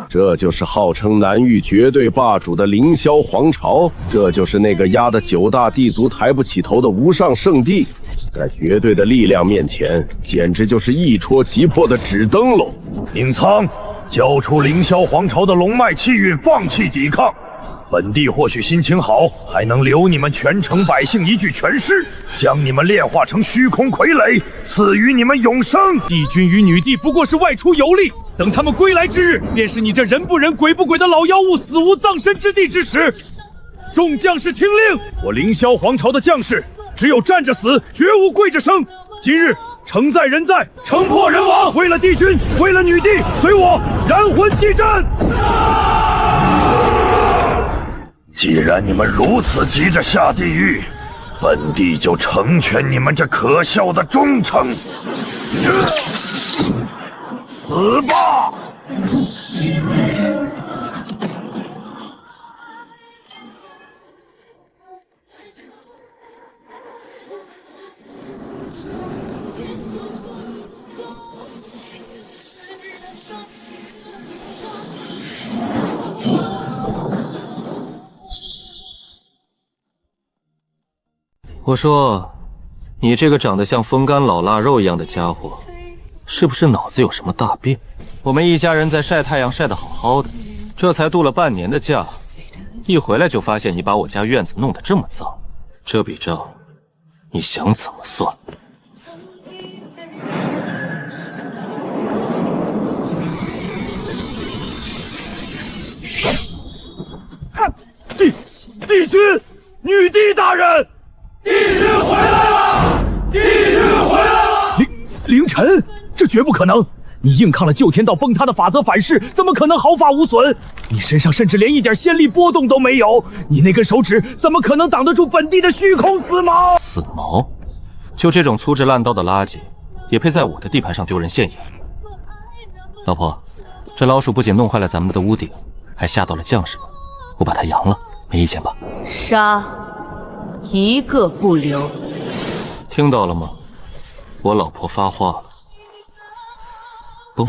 这就是号称南域绝对霸主的凌霄皇朝，这就是那个压得9大地族抬不起头的无上圣地，在绝对的力量面前，简直就是一戳即破的纸灯笼。宁苍，交出凌霄皇朝的龙脉气运，放弃抵抗。本帝或许心情好，还能留你们全城百姓一具全尸，将你们炼化成虚空傀儡，赐予你们永生。帝君与女帝不过是外出游历，等他们归来之日，便是你这人不人鬼不鬼的老妖物死无葬身之地之时。众将士听令，我凌霄皇朝的将士只有站着死，绝无跪着生。今日城在人在，城破人亡。为了帝君，为了女帝，随我燃魂祭阵。既然你们如此急着下地狱，本帝就成全你们这可笑的忠诚。死吧！我说，你这个长得像风干老腊肉一样的家伙，是不是脑子有什么大病？我们一家人在晒太阳晒得好好的，这才度了半年的假，一回来就发现你把我家院子弄得这么脏，这笔账，你想怎么算？帝君，女帝大人！帝君回来了！帝君回来了！凌晨，这绝不可能！你硬抗了旧天道崩塌的法则反噬，怎么可能毫发无损？你身上甚至连一点仙力波动都没有，你那根手指怎么可能挡得住本帝的虚空死矛？死矛？就这种粗制滥造的垃圾，也配在我的地盘上丢人现眼？老婆，这老鼠不仅弄坏了咱们的屋顶，还吓到了将士们，我把它扬了，没意见吧？杀！一个不留。听到了吗？我老婆发话了。嘣！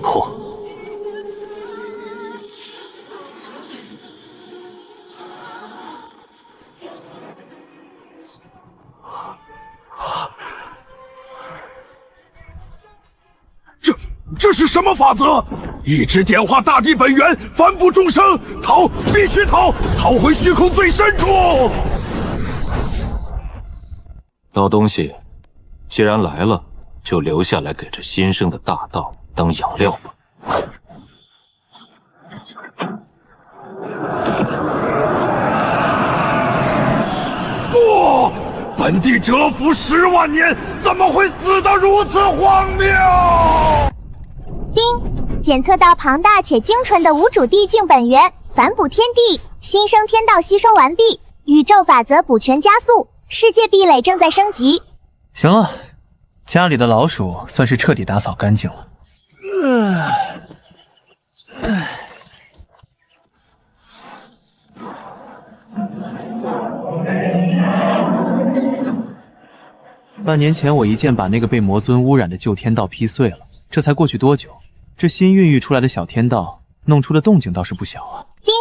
嚯！这是什么法则？一指点化大地本源，反哺众生。逃，必须逃！逃回虚空最深处。老东西，既然来了，就留下来给这新生的大道当养料吧。不，本帝蛰伏10万年，怎么会死得如此荒谬？丁，检测到庞大且精纯的无主地境本源，反哺天地，新生天道吸收完毕，宇宙法则补全加速，世界壁垒正在升级。行了，家里的老鼠算是彻底打扫干净了。半年前我一剑把那个被魔尊污染的旧天道劈碎了，这才过去多久？这新孕育出来的小天道弄出的动静倒是不小啊。丁，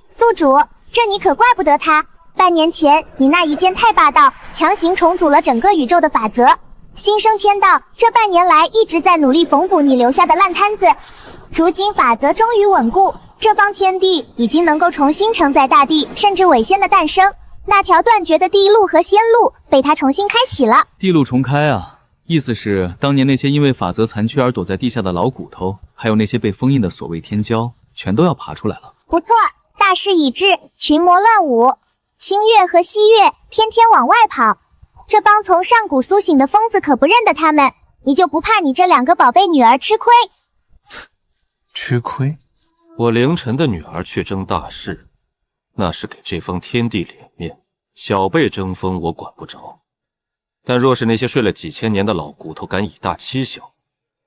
宿主，这你可怪不得他。半年前你那一剑太霸道，强行重组了整个宇宙的法则。新生天道这半年来一直在努力缝补你留下的烂摊子，如今法则终于稳固，这方天地已经能够重新承载大地甚至伪仙的诞生。那条断绝的地路和仙路被他重新开启了。地路重开啊，意思是当年那些因为法则残缺而躲在地下的老骨头，还有那些被封印的所谓天骄，全都要爬出来了。不错，大势已至，群魔乱舞，清月和西月天天往外跑，这帮从上古苏醒的疯子可不认得他们，你就不怕你这2个宝贝女儿吃亏？吃亏？我凌晨的女儿去争大事，那是给这方天地脸面，小辈争锋我管不着。但若是那些睡了几千年的老骨头敢以大欺小，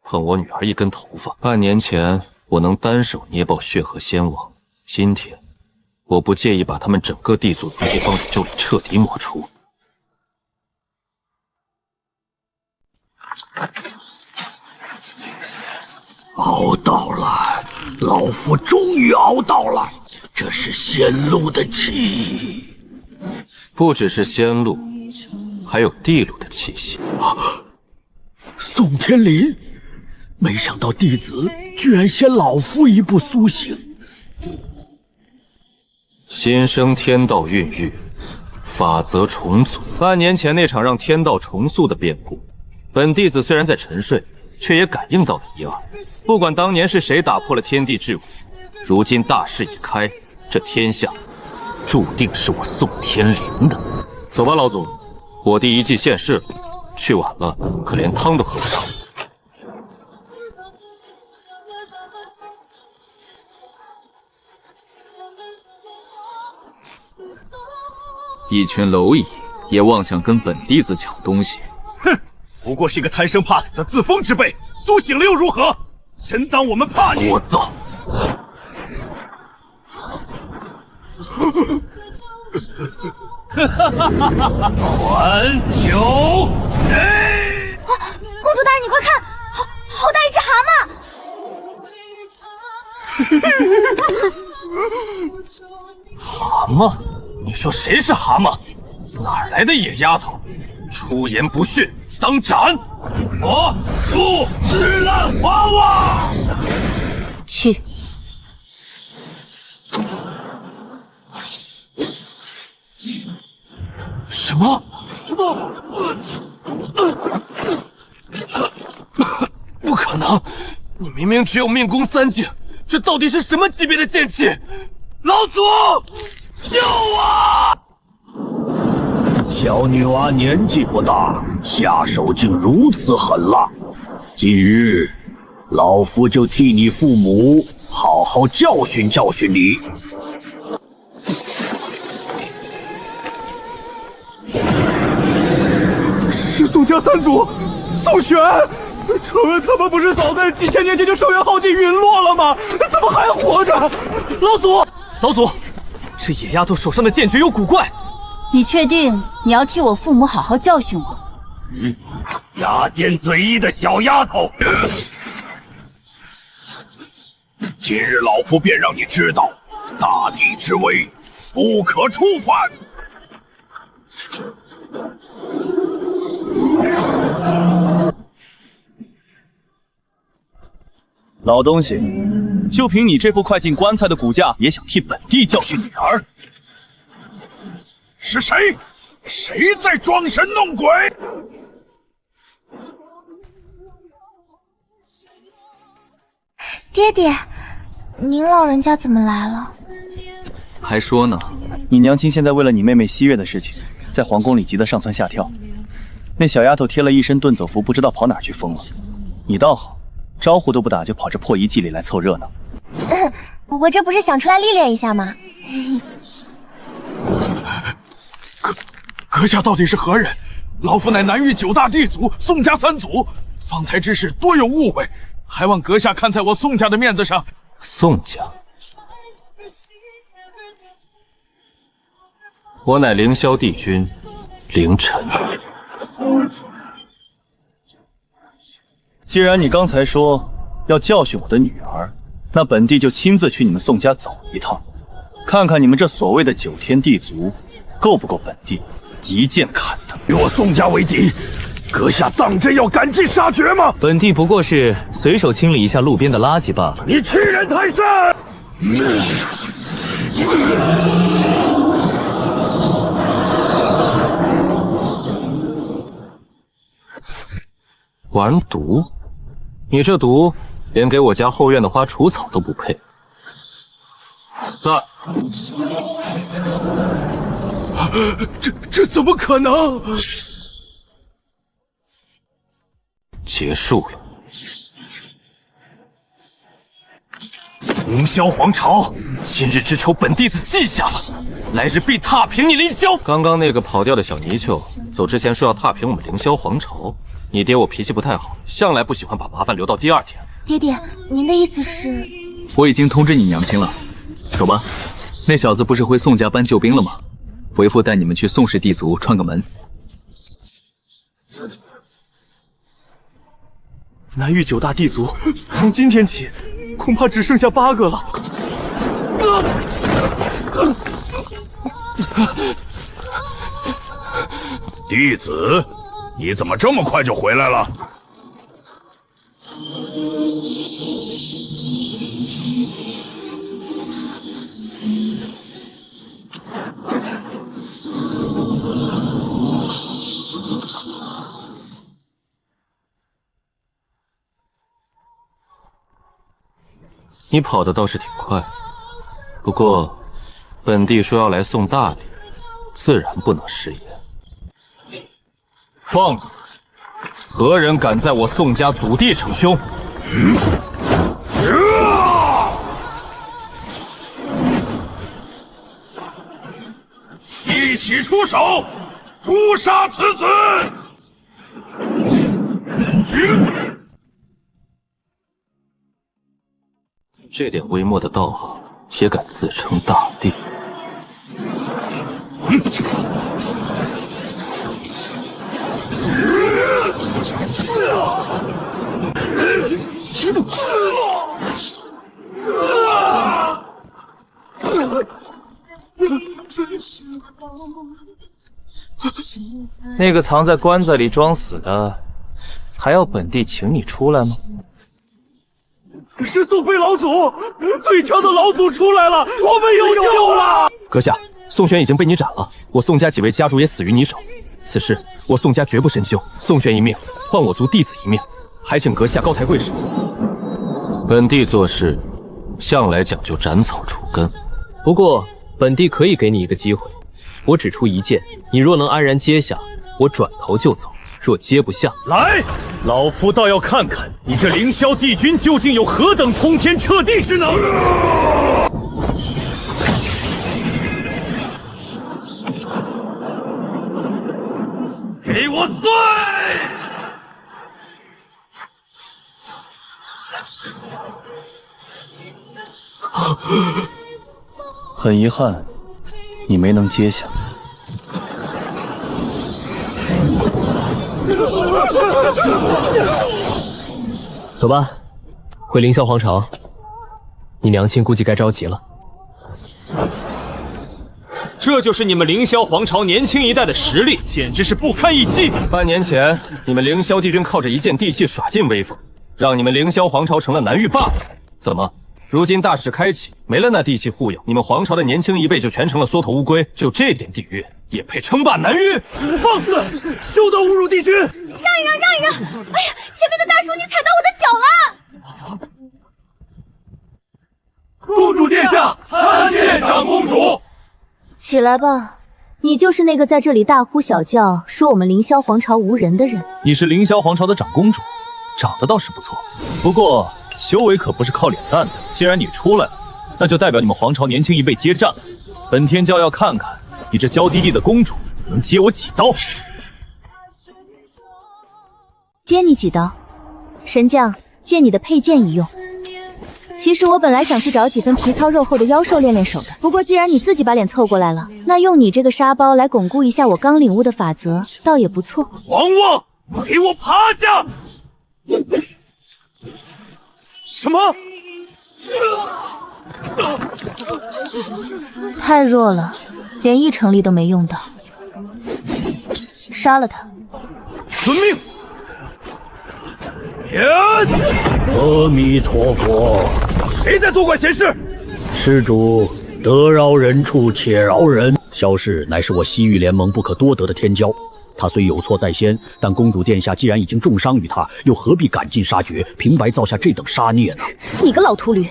碰我女儿一根头发，半年前我能单手捏爆血河仙王，今天我不介意把他们整个地族从东方宇宙里彻底抹除。熬到了，老夫终于熬到了，这是仙路的气。不只是仙路，还有地路的气息。宋天林，没想到弟子居然先老夫一步苏醒。新生天道孕育，法则重组。半年前那场让天道重塑的变故，本弟子虽然在沉睡，却也感应到了一二。不管当年是谁打破了天地之舞，如今大势已开，这天下注定是我宋天林的。走吧，老祖，我弟一计现世了，去晚了可连汤都喝不到。一群蝼蚁也妄想跟本弟子抢东西，哼，不过是一个贪生怕死的自封之辈，苏醒了又如何？真当我们怕你？聒噪！还有谁？公主大人，你快看，好大一只蛤蟆！蛤蟆？你说谁是蛤蟆？哪来的野丫头？出言不逊，当斩！我出吃烂娃娃！去。什么？不可能！你明明只有命宫3境，这到底是什么级别的剑气？老祖，救我！小女娃年纪不大，下手竟如此狠辣。今日，老夫就替你父母好好教训教训你。是宋家三祖，宋玄，他们不是早在几千年前就寿元耗尽陨落了吗？怎么还活着？老祖，老祖，这野丫头手上的剑诀有古怪。你确定你要替我父母好好教训我？牙尖嘴硬的小丫头！今日老夫便让你知道，大地之威不可触犯。老东西，就凭你这副快进棺材的骨架，也想替本帝教训女儿？是谁？谁在装神弄鬼？爹爹，您老人家怎么来了？还说呢，你娘亲现在为了你妹妹西月的事情，在皇宫里急得上蹿下跳。那小丫头贴了一身遁走符，不知道跑哪儿去疯了。你倒好，招呼都不打就跑这破遗迹里来凑热闹。我这不是想出来历练一下吗？阁下到底是何人？老夫乃南域9大地族宋家3祖，方才之事多有误会，还望阁下看在我宋家的面子上。宋家，我乃凌霄帝君凌晨。既然你刚才说要教训我的女儿，那本帝就亲自去你们宋家走一趟，看看你们这所谓的9天地族够不够本帝一剑砍的。与我宋家为敌，阁下当真要赶尽杀绝吗？本帝不过是随手清理一下路边的垃圾罢了。你欺人太甚！玩毒？你这毒连给我家后院的花除草都不配。散！这怎么可能？结束了。凌霄皇朝，今日之仇，本弟子记下了，来日必踏平你凌霄。刚刚那个跑掉的小泥鳅，走之前说要踏平我们凌霄皇朝。你爹我脾气不太好，向来不喜欢把麻烦留到第2天。爹爹，您的意思是？我已经通知你娘亲了，走吧。那小子不是回宋家搬救兵了吗？为父带你们去宋氏地族串个门。南域9大地族，从今天起，恐怕只剩下8个了。弟子，你怎么这么快就回来了？你跑的倒是挺快，不过本帝说要来送大礼，自然不能食言。放肆！何人敢在我宋家祖地逞凶？一起出手，诛杀此子！这点微末的道行，也敢自称大帝？那个藏在棺材里装死的，还要本帝请你出来吗？是宋飞老祖，最强的老祖出来了，我们有救了！阁下，宋玄已经被你斩了，我宋家几位家主也死于你手。此事我宋家绝不深究，宋玄一命换我族弟子一命，还请阁下高抬贵手。本帝做事向来讲究斩草除根，不过本帝可以给你一个机会，我只出一剑，你若能安然接下，我转头就走；若接不下，来，老夫倒要看看你这凌霄帝君究竟有何等通天彻地之能！给我碎！很遗憾，你没能接下。走吧，回凌霄皇朝。你娘亲估计该着急了。这就是你们凌霄皇朝年轻一代的实力，简直是不堪一击。半年前，你们凌霄帝君靠着一件地契耍尽威风，让你们凌霄皇朝成了南域霸主。怎么，如今大势开启，没了那地契护佑，你们皇朝的年轻一辈就全成了缩头乌龟？就这点底蕴，也配称霸南域？放肆！休得侮辱帝君！让一让，让一让！哎呀，前面的大树，你踩到我的脚了！公主殿下，参见长公主。起来吧，你就是那个在这里大呼小叫说我们凌霄皇朝无人的人。你是凌霄皇朝的长公主，长得倒是不错，不过修为可不是靠脸蛋的。既然你出来了，那就代表你们皇朝年轻一辈接战了。本天骄要看看你这娇滴滴的公主能接我几刀。接你几刀？神将，借你的佩剑一用。其实我本来想去找几分皮糙肉厚的妖兽练练手的，不过既然你自己把脸凑过来了，那用你这个沙包来巩固一下我刚领悟的法则，倒也不错。王旺，给我趴下！什么？太弱了，连1成力都没用到。杀了他！遵命。阿弥陀佛，谁在多管闲事？施主，得饶人处且饶人。萧氏乃是我西域联盟不可多得的天骄，他虽有错在先，但公主殿下既然已经重伤于他，又何必赶尽杀绝，平白造下这等杀孽呢？你个老秃驴，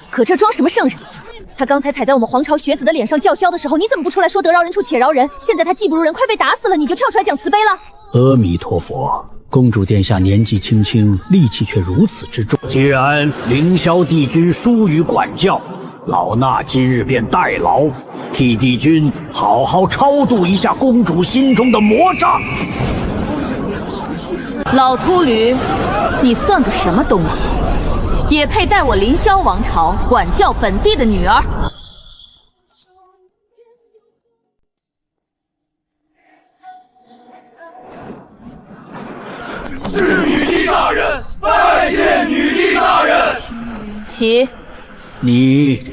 搁这装什么圣人？他刚才踩在我们皇朝学子的脸上叫嚣的时候，你怎么不出来说得饶人处且饶人？现在他技不如人，快被打死了，你就跳出来讲慈悲了？阿弥陀佛。公主殿下年纪轻轻，戾气却如此之重。既然凌霄帝君疏于管教，老衲今日便代劳，替帝君好好超度一下公主心中的魔障。老秃驴，你算个什么东西？也配带我凌霄王朝管教本地的女儿？是女帝大人，拜见女帝大人。起，你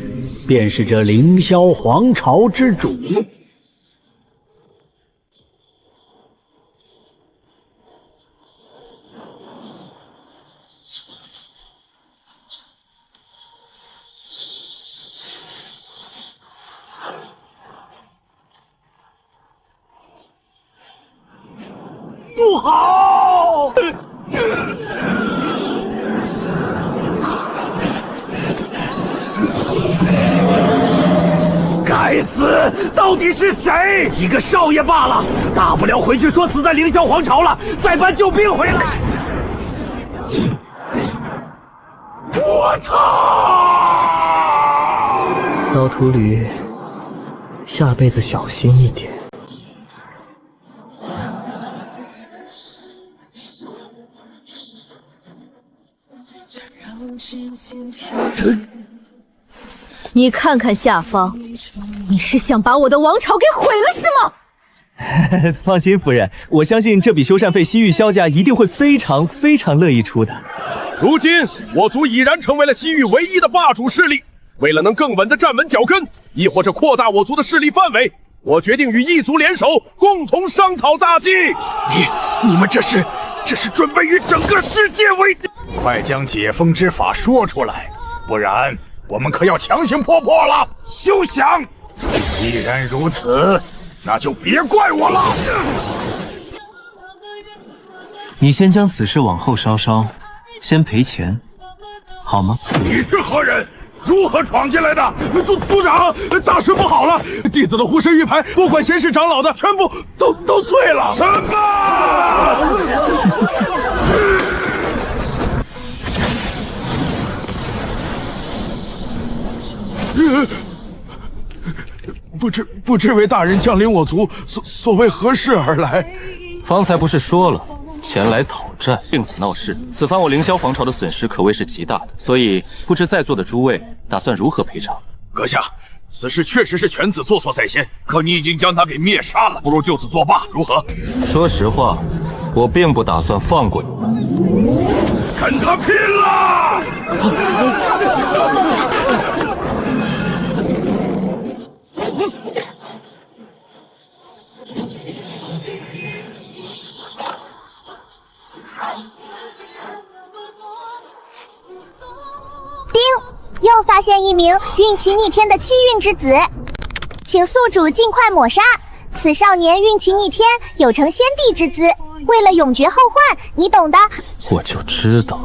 便是这凌霄皇朝之主。不好！该死！到底是谁？一个少爷罢了，大不了回去说死在凌霄皇朝了，再搬救兵回来。我操！老秃驴，下辈子小心一点。你看看下方，你是想把我的王朝给毁了是吗？放心，夫人，我相信这笔修缮费西域萧家一定会非常乐意出的。如今我族已然成为了西域唯一的霸主势力，为了能更稳地站稳脚跟，亦或是扩大我族的势力范围，我决定与异族联手，共同商讨大计。你们这是准备与整个世界为敌？快将解封之法说出来，不然我们可要强行破破了。休想！既然如此，那就别怪我了。你先将此事往后稍，先赔钱，好吗？你是何人？如何闯进来的？族长，大事不好了！弟子的护身玉牌，多管闲事长老的，全部都碎了！什么？不知为大人降临我族，所为何事而来？方才不是说了，前来讨债，并此闹事。此番我凌霄皇朝的损失可谓是极大的，所以不知在座的诸位打算如何赔偿？阁下，此事确实是犬子做错在先，可你已经将他给灭杀了，不如就此作罢，如何？说实话，我并不打算放过你们。跟他拼了！又发现一名运气逆天的气运之子，请宿主尽快抹杀。此少年运气逆天，有成先帝之姿，为了永绝后患，你懂的。我就知道。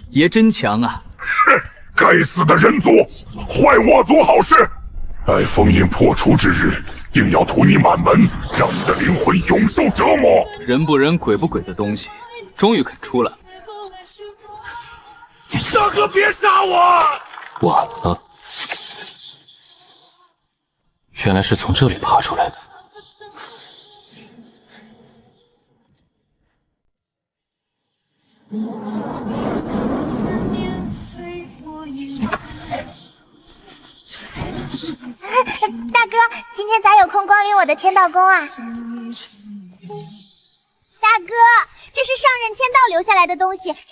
爷真强啊！是该死的人族，坏我族好事！待封印破除之日，定要屠你满门，让你的灵魂永受折磨。人不人鬼不鬼的东西，终于肯出来。大哥，别杀我！晚了，原来是从这里爬出来的。大哥，今天咋有空光临我的天道宫啊？大哥，这是上任天道留下来的东西，天天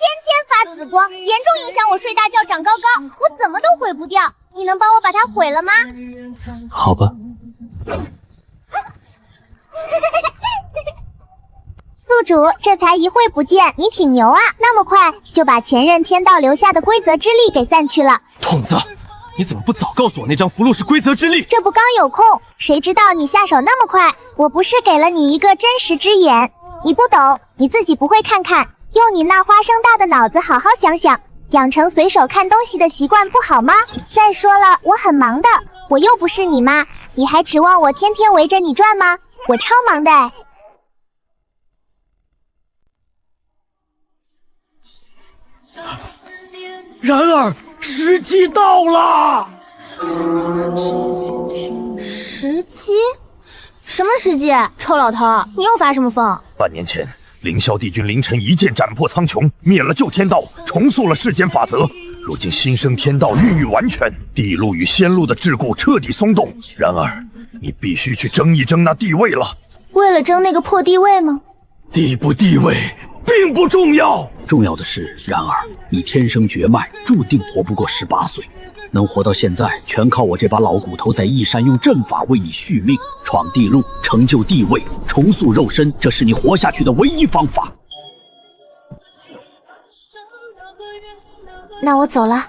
发紫光，严重影响我睡大觉长高高，我怎么都毁不掉。你能帮我把它毁了吗？好吧。宿主，这才一会不见，你挺牛啊！那么快就把前任天道留下的规则之力给散去了。童子，你怎么不早告诉我那张符箓是规则之力？这不刚有空，谁知道你下手那么快？我不是给了你一个真实之眼，你不懂，你自己不会看看，用你那花生大的脑子好好想想，养成随手看东西的习惯不好吗？再说了，我很忙的，我又不是你妈，你还指望我天天围着你转吗？我超忙的哎。然而时机到了。时机？什么时机？臭老头，你又发什么疯？半年前，凌霄帝君凌晨一剑斩破苍穹，灭了旧天道，重塑了世间法则。如今新生天道孕育完全，地路与仙路的桎梏彻底松动。然而，你必须去争一争那地位了。为了争那个破地位吗？地不地位并不重要，重要的是，然而你天生绝脉，注定活不过18岁。能活到现在，全靠我这把老骨头在异山用阵法为你续命，闯地路，成就地位，重塑肉身，这是你活下去的唯一方法。那我走了。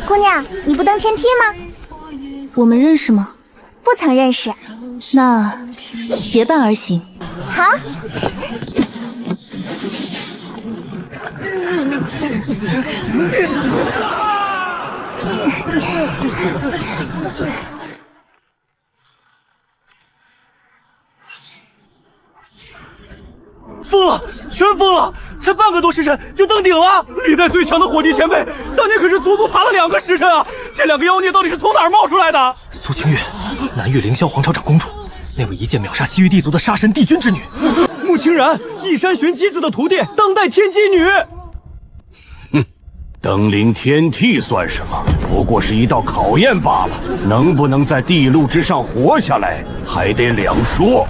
姑娘，你不登天梯吗？我们认识吗？不曾认识。那结伴而行。好。疯了，全疯了！才半个多时辰就登顶了。历代最强的火帝前辈，当年可是足足爬了2个时辰啊！这2个妖孽到底是从哪儿冒出来的？苏清月，南域凌霄皇朝长公主，那位一剑秒杀西域地族的杀神帝君之女。穆清然，一山玄机子的徒弟，当代天机女。登临天梯算什么？不过是一道考验罢了。能不能在地路之上活下来，还得两说。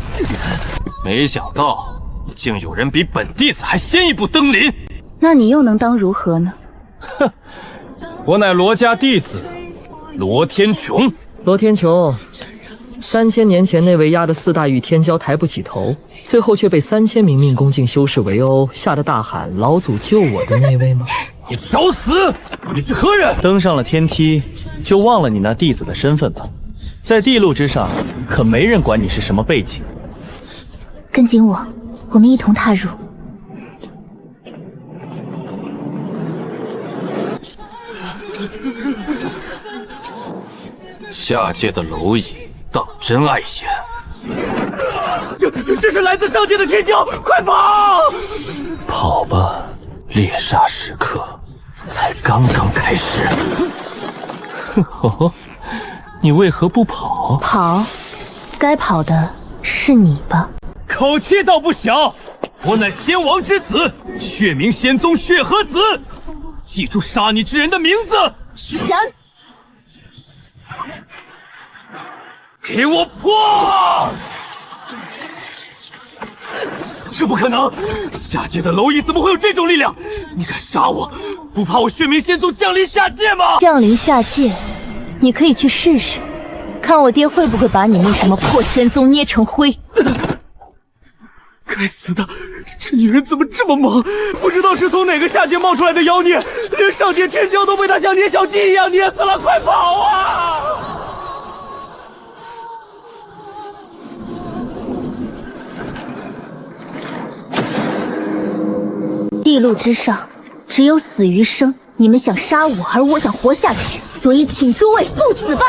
没想到，竟有人比本弟子还先一步登临。那你又能当如何呢？哼，我乃罗家弟子罗天穹。罗天穹，3000年前那位压得4大域天骄抬不起头，最后却被3000名命宫境修士围殴，吓得大喊“老祖救我”的那位吗？你找死！你是何人？登上了天梯，就忘了你那弟子的身份吧。在地路之上，可没人管你是什么背景。跟紧我，我们一同踏入。下界的蝼蚁，当真碍眼。这是来自上界的天骄，快跑！跑吧，猎杀时刻才刚刚开始。你为何不跑？跑，该跑的是你吧？口气倒不小，我乃仙王之子，血名仙宗血河子。记住杀你之人的名字。然，给我破！这不可能！下界的蝼蚁怎么会有这种力量？你敢杀我，不怕我血明仙宗降临下界吗？降临下界，你可以去试试，看我爹会不会把你那什么破仙宗捏成灰。该死的，这女人怎么这么猛？不知道是从哪个下界冒出来的妖孽，连上界天骄都被她像捏小鸡一样捏死了！快跑啊！地路之上，只有死与生。你们想杀我，而我想活下去，所以请诸位赴死吧！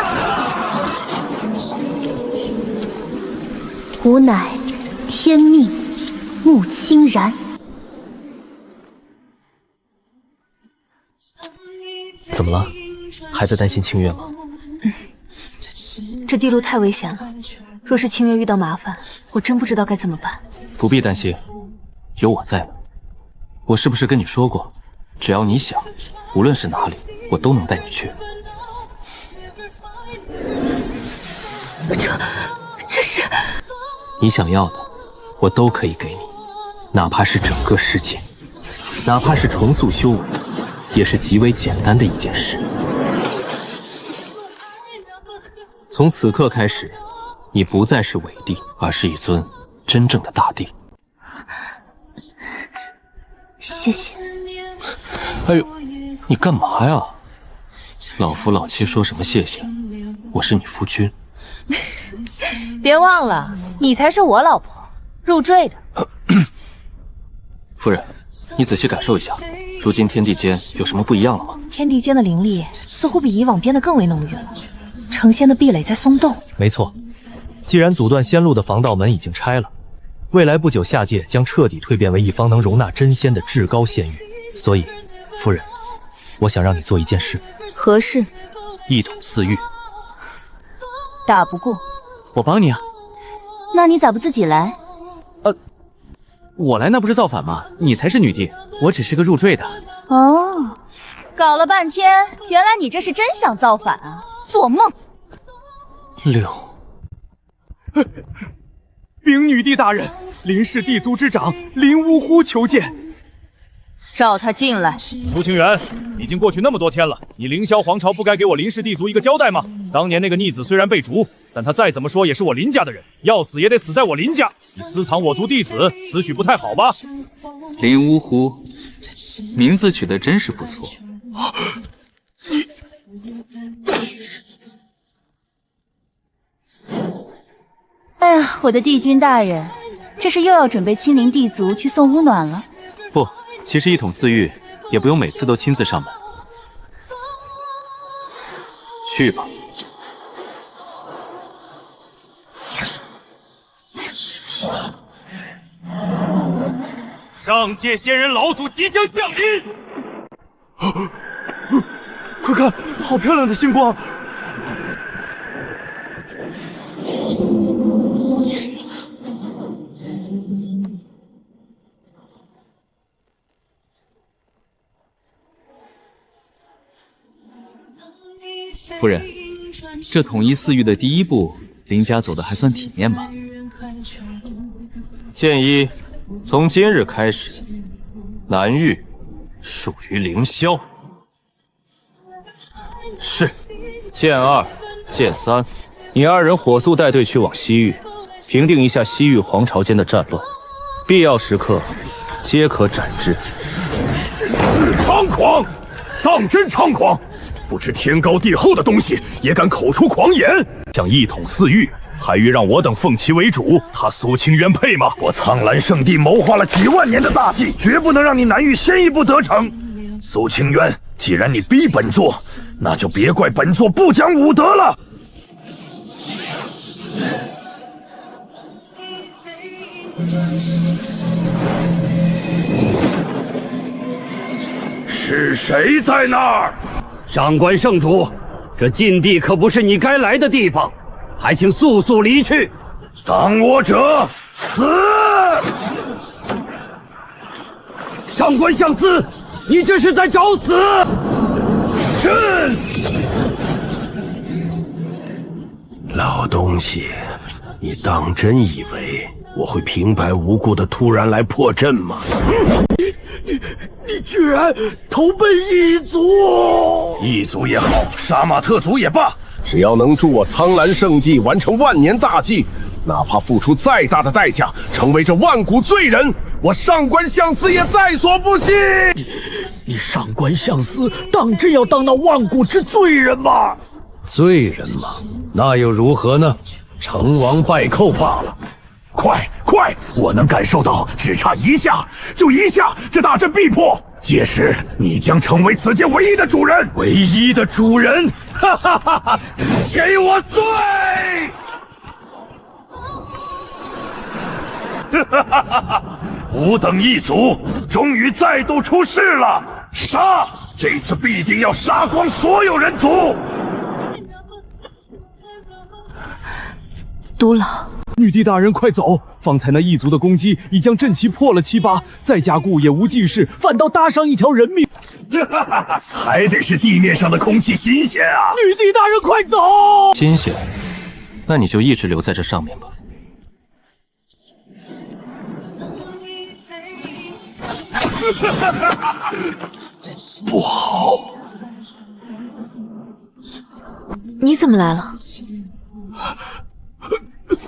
吾乃天命穆清然。怎么了？还在担心清月吗？这地路太危险了，若是清月遇到麻烦，我真不知道该怎么办。不必担心，有我在呢。我是不是跟你说过，只要你想，无论是哪里，我都能带你去。这是你想要的，我都可以给你，哪怕是整个世界，哪怕是重塑修为，也是极为简单的一件事。从此刻开始，你不再是伪帝，而是一尊真正的大帝。谢谢。哎呦，你干嘛呀？老夫老妻说什么谢谢？我是你夫君。别忘了，你才是我老婆，入赘的。夫人，你仔细感受一下，如今天地间有什么不一样了吗？天地间的灵力似乎比以往变得更为浓郁了，成仙的壁垒在松动。没错，既然阻断仙路的防盗门已经拆了，未来不久下界将彻底蜕变为一方能容纳真仙的至高仙域。所以，夫人，我想让你做一件事。何事？一统四域。打不过，我帮你啊。那你咋不自己来？我来那不是造反吗？你才是女帝，我只是个入赘的。哦，搞了半天，原来你这是真想造反啊！做梦！禀女帝大人，林氏地族之长林呜呼求见。召他进来。苏清源，已经过去那么多天了，你凌霄皇朝不该给我林氏地族一个交代吗？当年那个逆子虽然被逐，但他再怎么说也是我林家的人，要死也得死在我林家。你私藏我族弟子，此许不太好吧？林呜呼，名字取得真是不错。哎呀，我的帝君大人，这是又要准备亲临地族去送乌暖了？不，其实一统四域也不用每次都亲自上门。去吧。上界仙人老祖即将降临！快看，好漂亮的星光！夫人，这统一四域的第一步，林家走的还算体面吧？剑一，从今日开始，南域属于凌霄。是。剑二、剑三，你二人火速带队去往西域，平定一下西域皇朝间的战乱，必要时刻皆可斩之。猖狂，当真猖狂！不知天高地厚的东西也敢口出狂言，想一统四域，还欲让我等奉其为主，他苏清渊配吗？我苍蓝圣地谋划了几万年的大计，绝不能让你南域先一步得逞。苏清渊，既然你逼本座，那就别怪本座不讲武德了。是谁在那儿？上官圣主，这禁地可不是你该来的地方，还请速速离去。挡我者死！上官相思，你这是在找死！朕！老东西，你当真以为我会平白无故的突然来破阵吗？你居然投奔异族！异族也好，杀马特族也罢，只要能助我苍蓝圣地完成万年大计，哪怕付出再大的代价，成为这万古罪人，我上官相思也在所不惜。你上官相思当真要当那万古之罪人吗？罪人吗？那又如何呢？成王败寇罢了。快！我能感受到，只差一下，就一下，这大阵必破。届时你将成为此界唯一的主人，唯一的主人！哈哈哈哈！给我碎！哈哈哈哈！吾等一族终于再度出世了！杀！这次必定要杀光所有人族！毒老。女帝大人，快走！方才那异族的攻击已将阵旗破了7、8，再加固也无济事，反倒搭上一条人命。还得是地面上的空气新鲜啊！女帝大人，快走！新鲜？那你就一直留在这上面吧。不好！你怎么来了？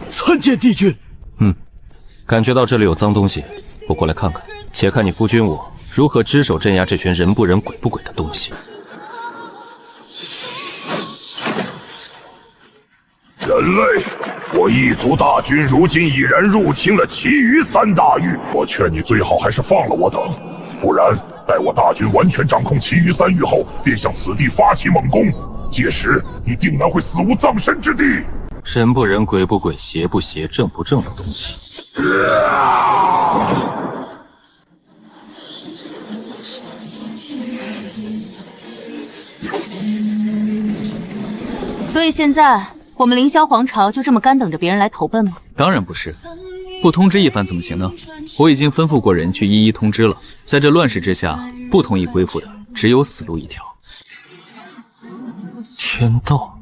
参见帝君。感觉到这里有脏东西，我过来看看。且看你夫君我如何只手镇压这群人不人鬼不鬼的东西。人类，我异族大军如今已然入侵了其余3大域，我劝你最好还是放了我等，不然待我大军完全掌控其余3域后，便向此地发起猛攻，届时你定然会死无葬身之地。人不人鬼不鬼邪不邪正不正的东西。所以现在我们凌霄皇朝就这么干等着别人来投奔吗？当然不是，不通知一番怎么行呢？我已经吩咐过人去一一通知了。在这乱世之下，不同意归附的只有死路一条。天道。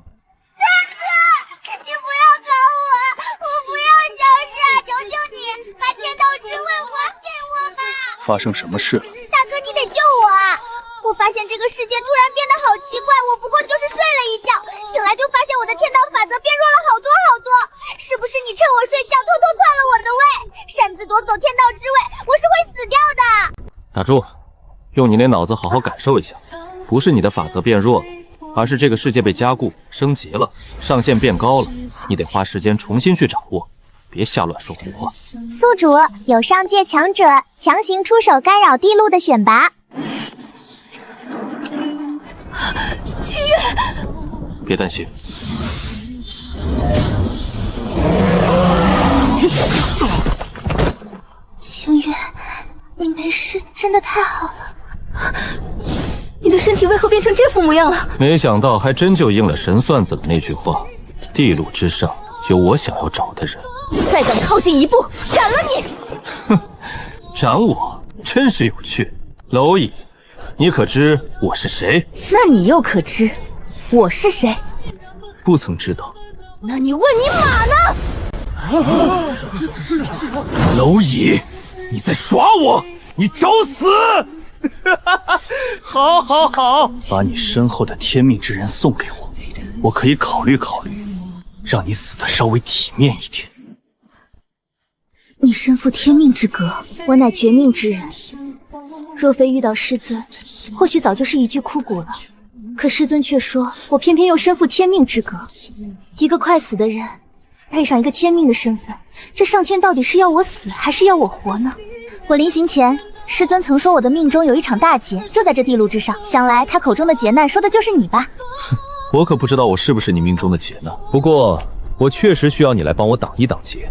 发生什么事了？大哥，你得救我啊！我发现这个世界突然变得好奇怪，我不过就是睡了一觉，醒来就发现我的天道法则变弱了好多好多。是不是你趁我睡觉偷偷篡了我的位，擅自夺走天道之位？我是会死掉的。打住，用你那脑子好好感受一下，不是你的法则变弱了，而是这个世界被加固升级了，上限变高了，你得花时间重新去掌握。 别瞎乱说胡话！宿主，有上界强者强行出手干扰地路的选拔。清月，别担心。清月，你没事，真的太好了。你的身体为何变成这副模样了？没想到还真就应了神算子的那句话：地路之上有我想要找的人。 再敢靠近一步，斩了你！哼，斩我真是有趣。蝼蚁，你可知我是谁？那你又可知我是谁？不曾知道。那你问你马呢？蝼蚁，你在耍我！你找死！好，好，好，把你身后的天命之人送给我，我可以考虑考虑，让你死得稍微体面一点。 你身负天命之格，我乃绝命之人。若非遇到师尊，或许早就是一具枯骨了。可师尊却说我偏偏又身负天命之格，一个快死的人，配上一个天命的身份，这上天到底是要我死，还是要我活呢？我临行前，师尊曾说我的命中有一场大劫，就在这地路之上。想来他口中的劫难，说的就是你吧？哼，我可不知道我是不是你命中的劫呢。不过我确实需要你来帮我挡一挡劫。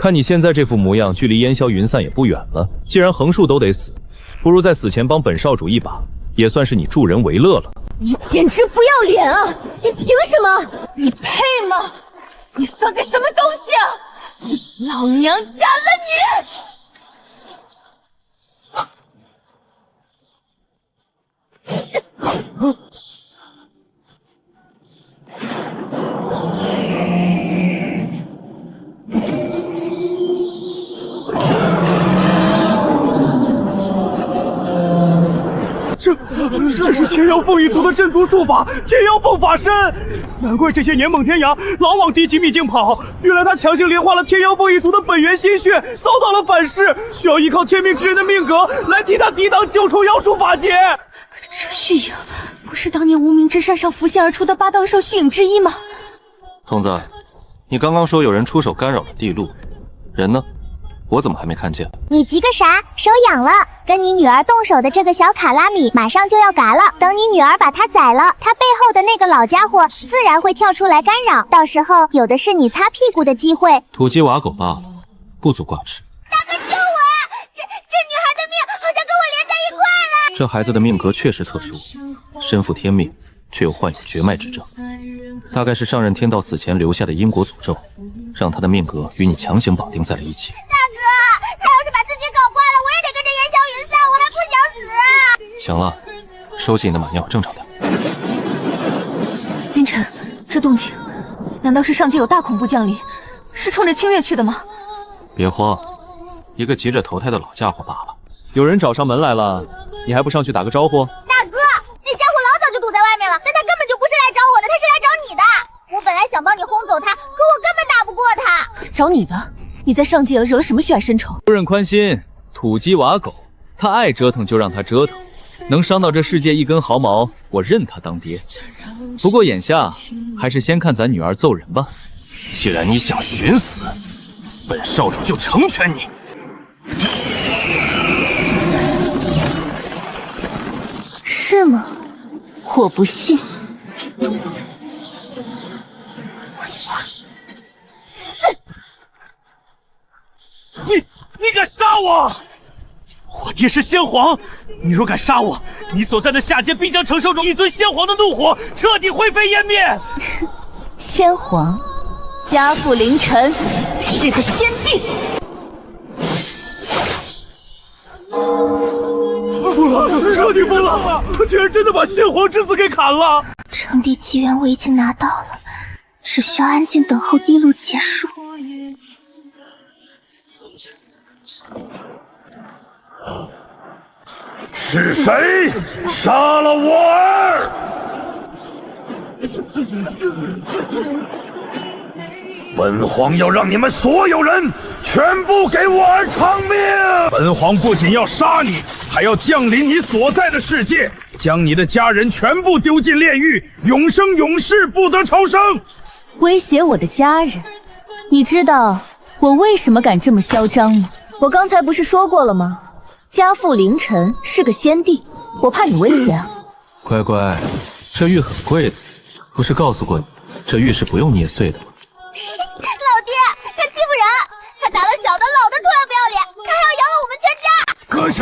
看你现在这副模样，距离烟消云散也不远了。既然横竖都得死，不如在死前帮本少主一把，也算是你助人为乐了。你简直不要脸啊！你凭什么？你配吗？你算个什么东西啊！老娘斩了你！这是天妖凤一族的镇族术法，天妖凤法身。难怪这些年猛天涯老往第几秘境跑，原来他强行炼化了天妖凤一族的本源心血，遭到了反噬，需要依靠天命之人的命格来替他抵挡九重妖术法劫。这虚影不是当年无名之山上浮现而出的八道兽虚影之一吗？童子，你刚刚说有人出手干扰了地路，人呢？我怎么还没看见？你急个啥？手痒了，跟你女儿动手的这个小卡拉米马上就要嘎了。等你女儿把他宰了，他背后的那个老家伙自然会跳出来干扰，到时候有的是你擦屁股的机会。土鸡瓦狗罢了，不足挂齿。大哥救我啊！这女孩的命好像跟我连在一块了。这孩子的命格确实特殊，身负天命，却又患有绝脉之症，大概是上任天道死前留下的因果诅咒，让他的命格与你强行绑定在了一起。大哥，他要是把自己搞坏了，我也得跟着烟消云散，我还不想死啊！行了，收起你的马尿，正常点。凌晨，这动静，难道是上界有大恐怖降临？是冲着清月去的吗？别慌，一个急着投胎的老家伙罢了。有人找上门来了，你还不上去打个招呼？大哥，那家伙老早就堵在外面了，但他根本就不是来找我的，他是来找你的。我本来想帮你轰走他，可我根本打不过他。找你的？你在上界了惹了什么血海深仇？夫人宽心，土鸡瓦狗，他爱折腾就让他折腾，能伤到这世界一根毫毛，我认他当爹。不过眼下还是先看咱女儿揍人吧。既然你想寻死，本少主就成全你。是吗？我不信。你敢杀我！我爹是先皇，你若敢杀我，你所在的下界必将承受住一尊先皇的怒火，彻底灰飞烟灭。先皇。家父凌晨是个先帝。疯了，彻底疯了！他竟然真的把先皇之子给砍了！称帝机缘我已经拿到了，只需要安静等候地路结束。是谁杀了我儿？本皇要让你们所有人全部给我儿偿命！本皇不仅要杀你，还要降临你所在的世界，将你的家人全部丢进炼狱，永生永世不得超生。威胁我的家人，你知道我为什么敢这么嚣张吗？我刚才不是说过了吗？家父凌晨是个先帝，我怕你威胁啊。乖乖，这玉很贵的，不是告诉过你，这玉是不用捏碎的吗？老爹，他欺负人，他打了小的，老的出来不要脸，他还要养了我们全家。阁下，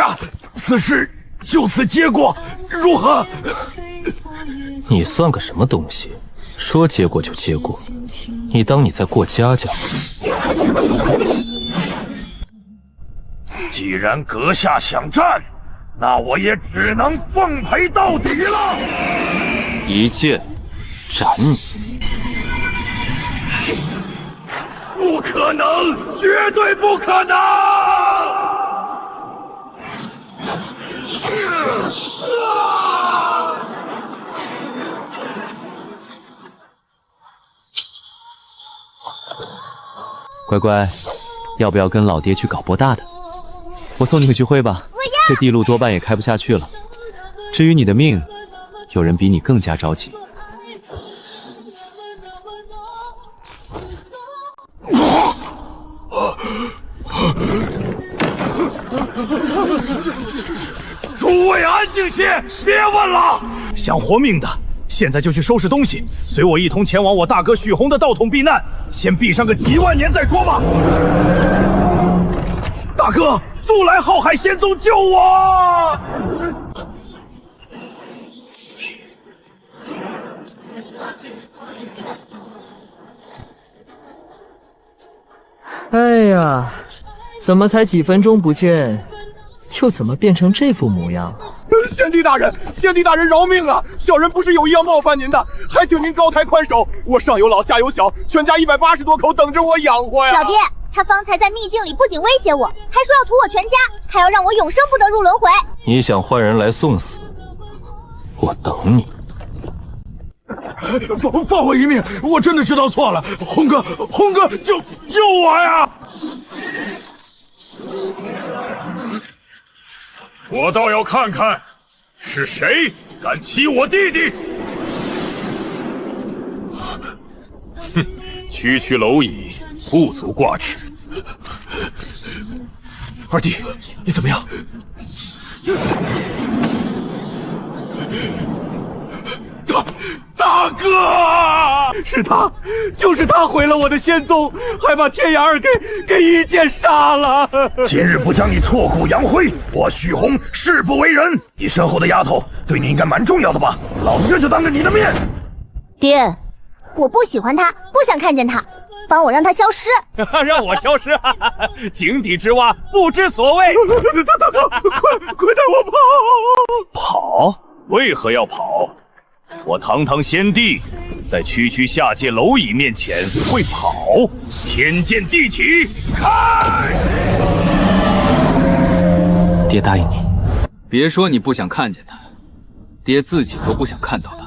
此事就此结果，如何？你算个什么东西？说结果就结果，你当你在过家家？既然阁下想战，那我也只能奉陪到底了。一剑斩你！不可能，绝对不可能！乖乖，要不要跟老爹去搞波大的？我送你回去会吧。这地路多半也开不下去了。至于你的命，有人比你更加着急。诸位安静些，别问了。想活命的，现在就去收拾东西，随我一同前往我大哥许洪的道统避难。先避上个几万年再说吧。大哥，速来灏海仙宗救我！哎呀，怎么才几分钟不见，就怎么变成这副模样了？先帝大人，先帝大人饶命啊！小人不是有意要冒犯您的，还请您高抬宽手。我上有老下有小，全家180多口等着我养活呀！老爹，他方才在秘境里不仅威胁我，还说要屠我全家，还要让我永生不得入轮回。你想换人来送死，我等你。放我一命！我真的知道错了，洪哥，救我呀！我倒要看看是谁敢欺我弟弟！哼，区区蝼蚁不足挂齿。二弟，你怎么样？大哥，是他，就是他毁了我的仙宗，还把天涯儿给一剑杀了。今日不将你挫骨扬灰，我许洪誓不为人。你身后的丫头对你应该蛮重要的吧？老子这就当着你的面。爹，我不喜欢他，不想看见他，帮我让他消失。让我消失？井底之蛙不知所谓。大哥，快带我跑！跑？为何要跑？我堂堂先帝，在区区下界蝼蚁面前会跑？天剑地体，开！爹答应你，别说你不想看见他，爹自己都不想看到他。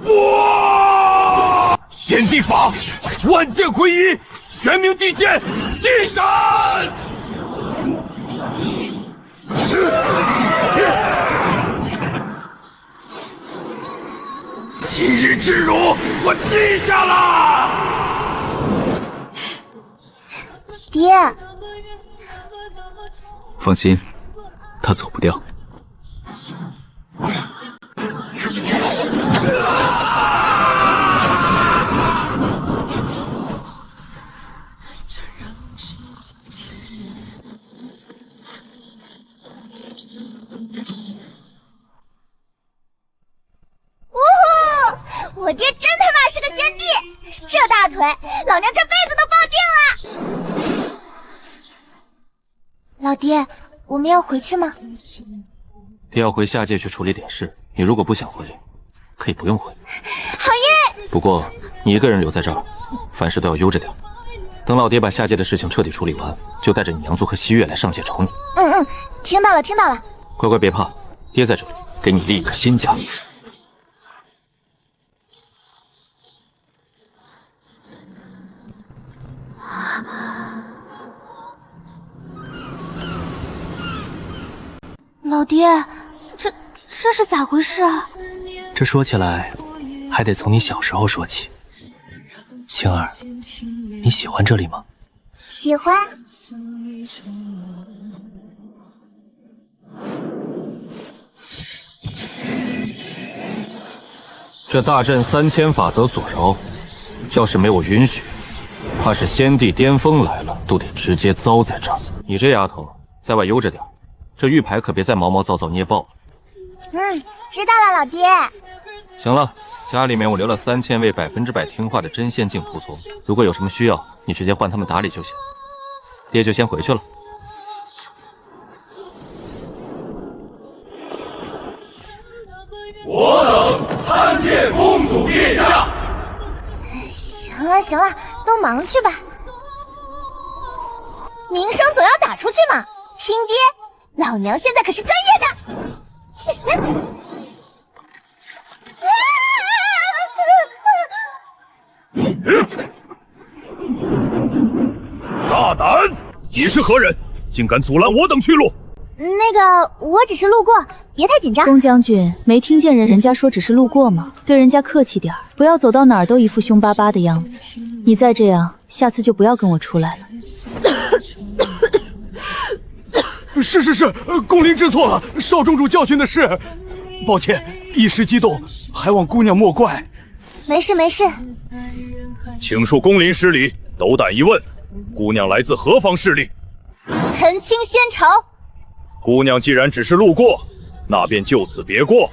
哇！先帝法，万剑归一，玄冥地剑，进山！今日之辱，我记下了。爹，放心，他走不掉。我爹真他妈是个先帝，这大腿，老娘这辈子都抱定了。老爹，我们要回去吗？爹要回下界去处理点事，你如果不想回，可以不用回。好耶！不过你一个人留在这儿，凡事都要悠着点。等老爹把下界的事情彻底处理完，就带着你娘族和西月来上界找你。听到了，听到了。乖乖别怕，爹在这里，给你立一个新家。老爹，这是咋回事啊？这说起来，还得从你小时候说起。青儿，你喜欢这里吗？喜欢。这大阵3000法则所饶，要是没我允许，怕是先帝巅峰来了都得直接糟在这儿。你这丫头，在外悠着点，这玉牌可别再毛毛躁躁捏爆了。知道了，老爹。行了，家里面我留了3000位100%听话的真仙境仆从，如果有什么需要，你直接换他们打理就行。爹就先回去了。我等参见公主殿下。行了行了，都忙去吧。名声总要打出去嘛。听爹，老娘现在可是专业的。大胆！你是何人？竟敢阻拦我等去路？那个，我只是路过，别太紧张。宫将军，没听见人家说只是路过吗？对人家客气点儿，不要走到哪儿都一副凶巴巴的样子。你再这样，下次就不要跟我出来了。是，宫林知错了，少宗主教训的是，抱歉，一时激动，还望姑娘莫怪。没事没事。请恕宫林失礼，斗胆一问，姑娘来自何方势力？陈清仙朝。姑娘既然只是路过，那便就此别过。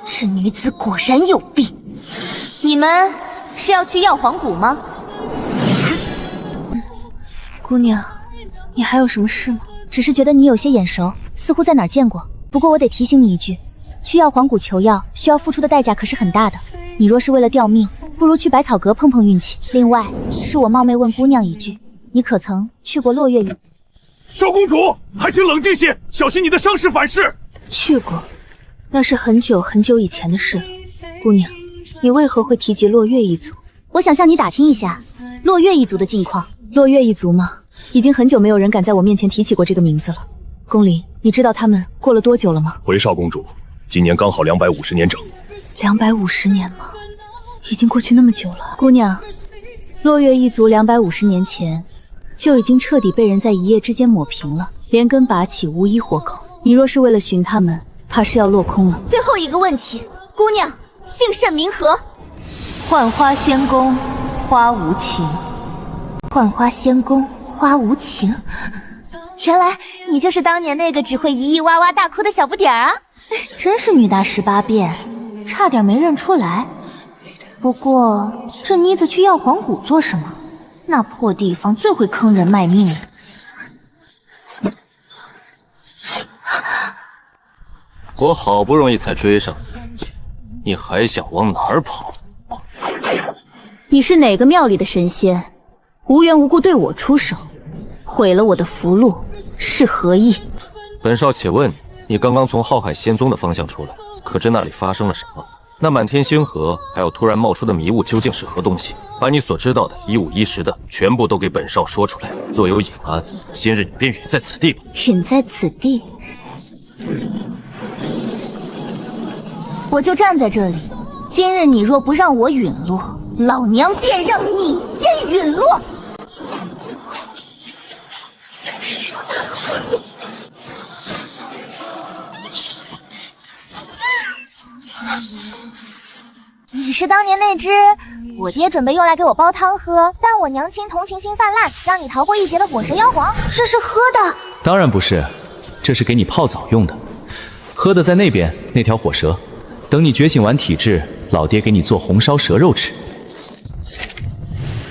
这女子果然有病。你们是要去药皇谷吗？姑娘，你还有什么事吗？只是觉得你有些眼熟，似乎在哪儿见过。不过我得提醒你一句，去药皇谷求药需要付出的代价可是很大的。你若是为了吊命，不如去百草阁碰碰运气。另外，是我冒昧问姑娘一句，你可曾去过落月屿？少公主，还请冷静些，小心你的伤势反噬。去过，那是很久很久以前的事了。姑娘，你为何会提及落月一族？我想向你打听一下落月一族的近况。落月一族吗？已经很久没有人敢在我面前提起过这个名字了。宫里，你知道他们过了多久了吗？回少公主，今年刚好250年整。250年吗？已经过去那么久了。姑娘，落月一族250年前就已经彻底被人在一夜之间抹平了，连根拔起，无一活口。你若是为了寻他们，怕是要落空了。最后一个问题，姑娘姓甚名何？浣花仙宫花无情。浣花仙宫花无情，原来你就是当年那个只会一哇哇大哭的小不点儿啊！真是女大18变，差点没认出来。不过这妮子去药皇谷做什么？那破地方最会坑人卖命了。我好不容易才追上你，还想往哪儿跑？你是哪个庙里的神仙？无缘无故对我出手，毁了我的福禄，是何意？本少且问你刚刚从浩海仙宗的方向出来，可知那里发生了什么？那满天星河还有突然冒出的迷雾究竟是何东西？把你所知道的一五一十的全部都给本少说出来，若有隐瞒，今日你便陨在此地吧。陨在此地？我就站在这里，今日你若不让我陨落，老娘便让你先陨落。你是当年那只我爹准备用来给我煲汤喝，但我娘亲同情心泛滥，让你逃过一劫的火蛇妖皇，这是喝的？当然不是，这是给你泡澡用的。喝的在那边那条火蛇，等你觉醒完体质，老爹给你做红烧蛇肉吃。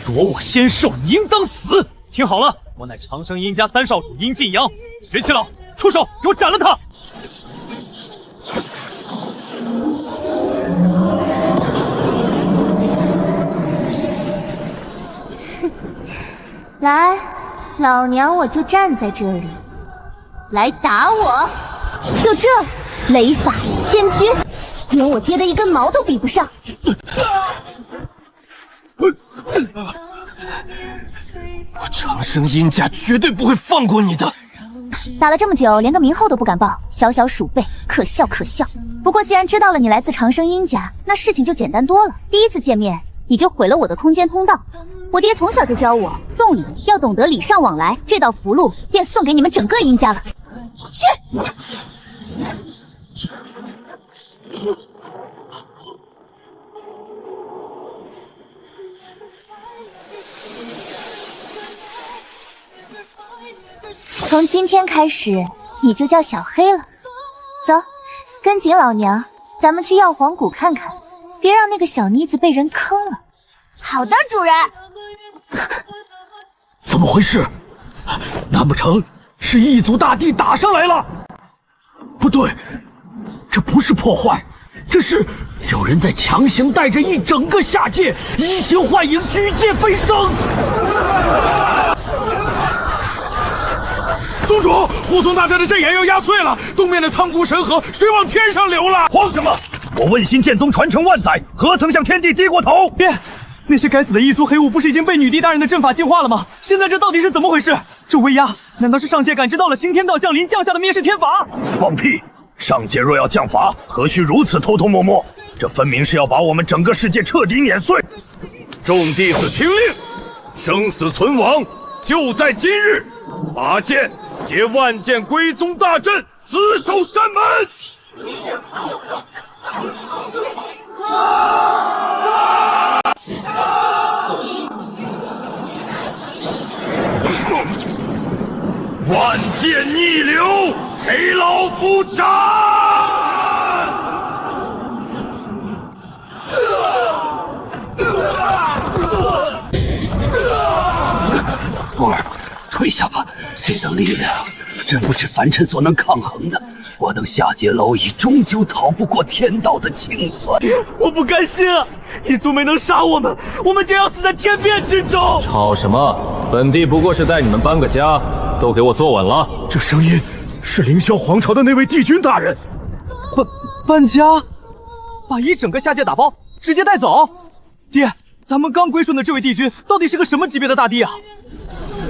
夺我仙兽，应当死！听好了，我乃长生殷家三少主殷晋阳，玄七老，出手，给我斩了他！来，老娘我就站在这里，来打我！就这，雷法千钧，连我爹的一根毛都比不上。我长生殷家绝对不会放过你的！打了这么久，连个名号都不敢报，小小鼠辈，可笑可笑。不过既然知道了你来自长生殷家，那事情就简单多了。第一次见面，你就毁了我的空间通道。我爹从小就教我，送礼要懂得礼尚往来，这道符箓便送给你们整个殷家了。去！从今天开始，你就叫小黑了。走，跟紧老娘，咱们去药皇谷看看，别让那个小妮子被人坑了。好的，主人。怎么回事？难不成是异族大帝打上来了？不对，这不是破坏，这是有人在强行带着一整个下界移形换影，举界飞升。宗主，护送大阵的阵眼要压碎了，东面的苍古神河水往天上流了。慌什么？我问心剑宗传承万载，何曾向天地低过头？爹，那些该死的异族黑雾不是已经被女帝大人的阵法净化了吗？现在这到底是怎么回事？这威压，难道是上界感知到了刑天道降临降下的灭世天法？放屁！上界若要降罚，何须如此偷偷摸摸？这分明是要把我们整个世界彻底碾碎！众弟子听令，生死存亡就在今日，8剑携万剑归宗大阵，死守山门。万剑逆流，给老夫斩！风儿，退下吧，这等力量真不是凡尘所能抗衡的。我等下界蝼蚁终究逃不过天道的清算。我不甘心啊！异族没能杀我们，我们将要死在天变之中。吵什么？本帝不过是带你们搬个家，都给我坐稳了。这声音是凌霄皇朝的那位帝君大人。搬家，把一整个下界打包，直接带走。爹，咱们刚归顺的这位帝君到底是个什么级别的大帝啊？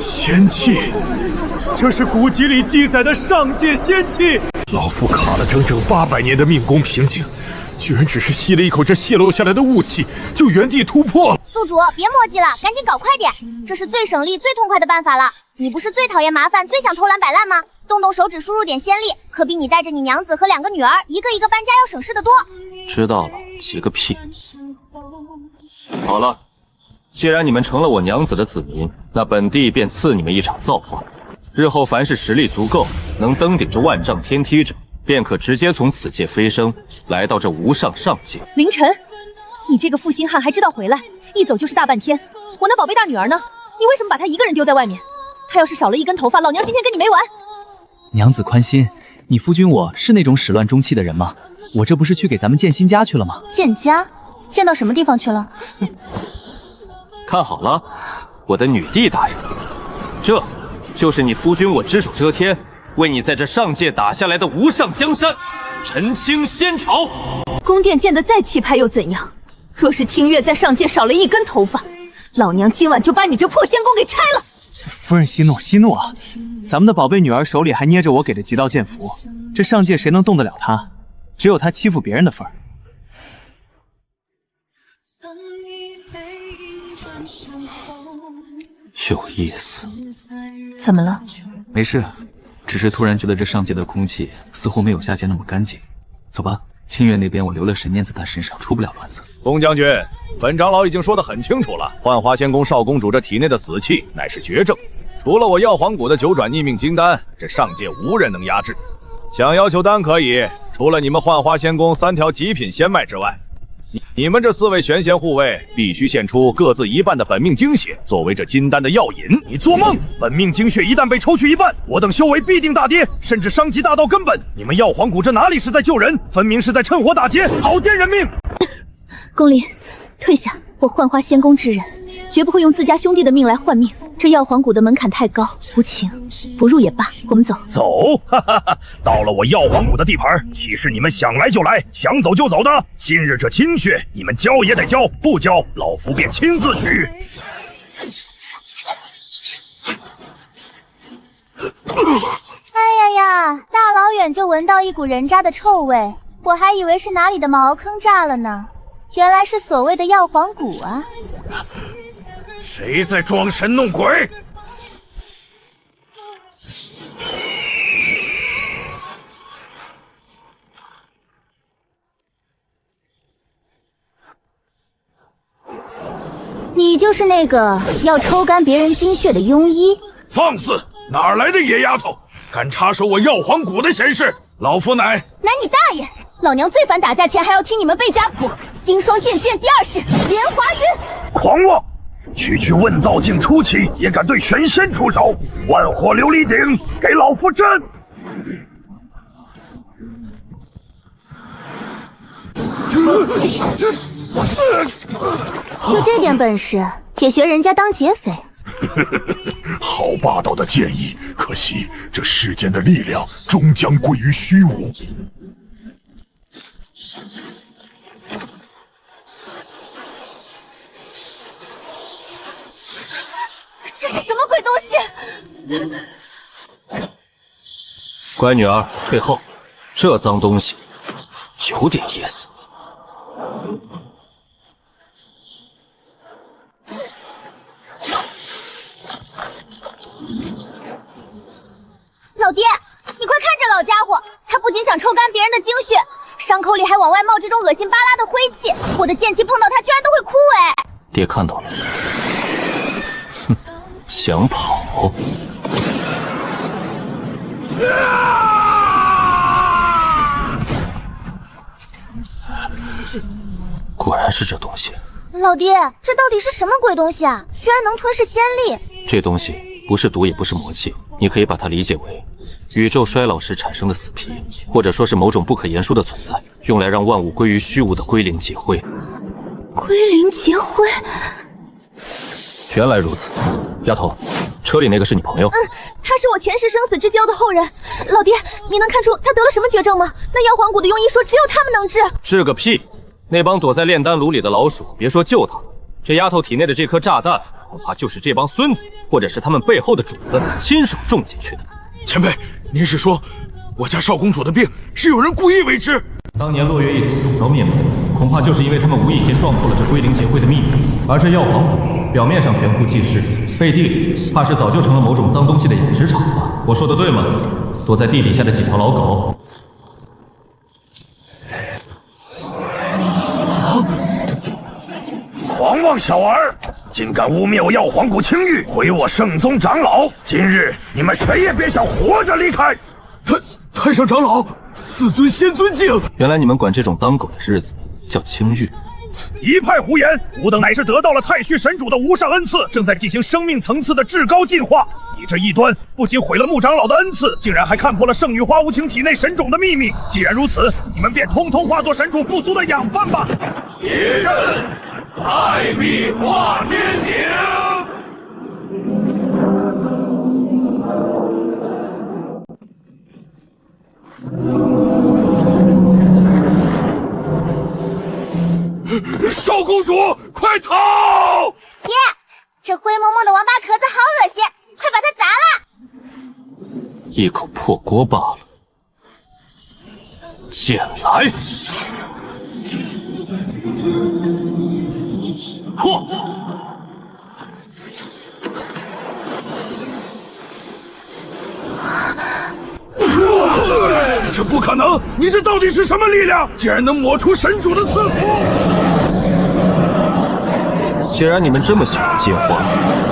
仙气，这是古籍里记载的上界仙气。老夫卡了整整800年的命宫瓶颈，居然只是吸了一口这泄露下来的雾气，就原地突破了。宿主，别磨叽了，赶紧搞快点，这是最省力、最痛快的办法了。你不是最讨厌麻烦、最想偷懒摆烂吗？动动手指输入点仙力，可比你带着你娘子和2个女儿一个一个搬家要省事的多。知道了，急个屁！好了，既然你们成了我娘子的子民，那本帝便赐你们一场造化。日后凡是实力足够，能登顶这万丈天梯者，便可直接从此界飞升，来到这无上上界。凌晨，你这个负心汉还知道回来，一走就是大半天。我那宝贝大女儿呢？你为什么把她一个人丢在外面？她要是少了一根头发，老娘今天跟你没完！娘子宽心，你夫君我是那种始乱终弃的人吗？我这不是去给咱们建新家去了吗？建家？建到什么地方去了？看好了，我的女帝大人，这就是你夫君我只手遮天，为你在这上界打下来的无上江山——陈清仙朝。宫殿建得再气派又怎样？若是清月在上界少了一根头发，老娘今晚就把你这破仙宫给拆了！夫人息怒，息怒啊！咱们的宝贝女儿手里还捏着我给的极道剑符，这上界谁能动得了她？只有她欺负别人的份儿。有意思。怎么了？没事，只是突然觉得这上界的空气似乎没有下界那么干净。走吧。清月那边我留了神念在他身上，出不了乱子。龚将军，本长老已经说得很清楚了，幻华仙宫少公主这体内的死气乃是绝症，除了我药皇谷的九转逆命金丹，这上界无人能压制。想要求丹可以，除了你们幻华仙宫3条极品仙脉之外，你们这4位玄仙护卫必须献出各自1半的本命精血，作为这金丹的药引。你做梦！本命精血一旦被抽去1半，我等修为必定大跌，甚至伤及大道根本。你们药皇谷这哪里是在救人，分明是在趁火打劫，好掂人命！宫林，退下！我幻华仙宫之人，绝不会用自家兄弟的命来换命。这药皇谷的门槛太高，无情，不入也罢。我们走。走，哈哈哈！到了我药皇谷的地盘，岂是你们想来就来、想走就走的？今日这亲血，你们交也得交，不交，老夫便亲自取。哎呀呀！大老远就闻到一股人渣的臭味，我还以为是哪里的茅坑炸了呢，原来是所谓的药皇谷啊！谁在装神弄鬼？你就是那个要抽干别人精血的庸医？放肆！哪来的野丫头，敢插手我药皇谷的闲事？老夫乃你大爷！老娘最烦打架前还要听你们背家谱。星霜剑卷第2式莲华云。狂妄！区问道境初期也敢对玄仙出手，万火琉璃鼎，给老夫震！就这点本事，也学人家当劫匪？好霸道的建议，可惜这世间的力量终将归于虚无。这是什么鬼东西？乖女儿，退后！这脏东西有点意思。老爹，你快看这老家伙，他不仅想抽干别人的精血，伤口里还往外冒这种恶心巴拉的灰气，我的剑气碰到他居然都会枯萎。爹看到了。哼，想跑？果然是这东西。老爹，这到底是什么鬼东西啊？居然能吞噬仙力！这东西不是毒，也不是魔气，你可以把它理解为宇宙衰老时产生的死皮，或者说是某种不可言说的存在，用来让万物归于虚无的归零劫灰。归零劫灰？原来如此，丫头，车里那个是你朋友？他是我前世生死之交的后人。老爹，你能看出他得了什么绝症吗？那药皇谷的庸医说只有他们能治。治个屁！那帮躲在炼丹炉里的老鼠，别说救他了，这丫头体内的这颗炸弹，恐怕就是这帮孙子，或者是他们背后的主子亲手种进去的。前辈，您是说我家少公主的病是有人故意为之？当年落月一族总遭灭门，恐怕就是因为他们无意间撞破了这归零劫灰的秘密。而这药皇谷表面上悬壶济世，背地里怕是早就成了某种脏东西的养殖场了吧？我说的对吗？躲在地底下的几条老狗。狂妄小儿，竟敢污蔑我药皇谷清誉，毁我圣宗长老！今日你们谁也别想活着离开！太上长老，四尊仙尊敬。原来你们管这种当狗的日子叫清誉。一派胡言！吾等乃是得到了太虚神主的无上恩赐，正在进行生命层次的至高进化。你这异端不仅毁了穆长老的恩赐，竟然还看破了圣女花无情体内神种的秘密。既然如此，你们便通通化作神主复苏的养分吧！一刃太秘化天顶。少公主，快逃！爹，这灰蒙蒙的王八壳子好恶心，快把它砸了！一口破锅罢了。剑来！破！这不可能！你这到底是什么力量？竟然能抹除神主的赐福！既然你们这么喜欢进化，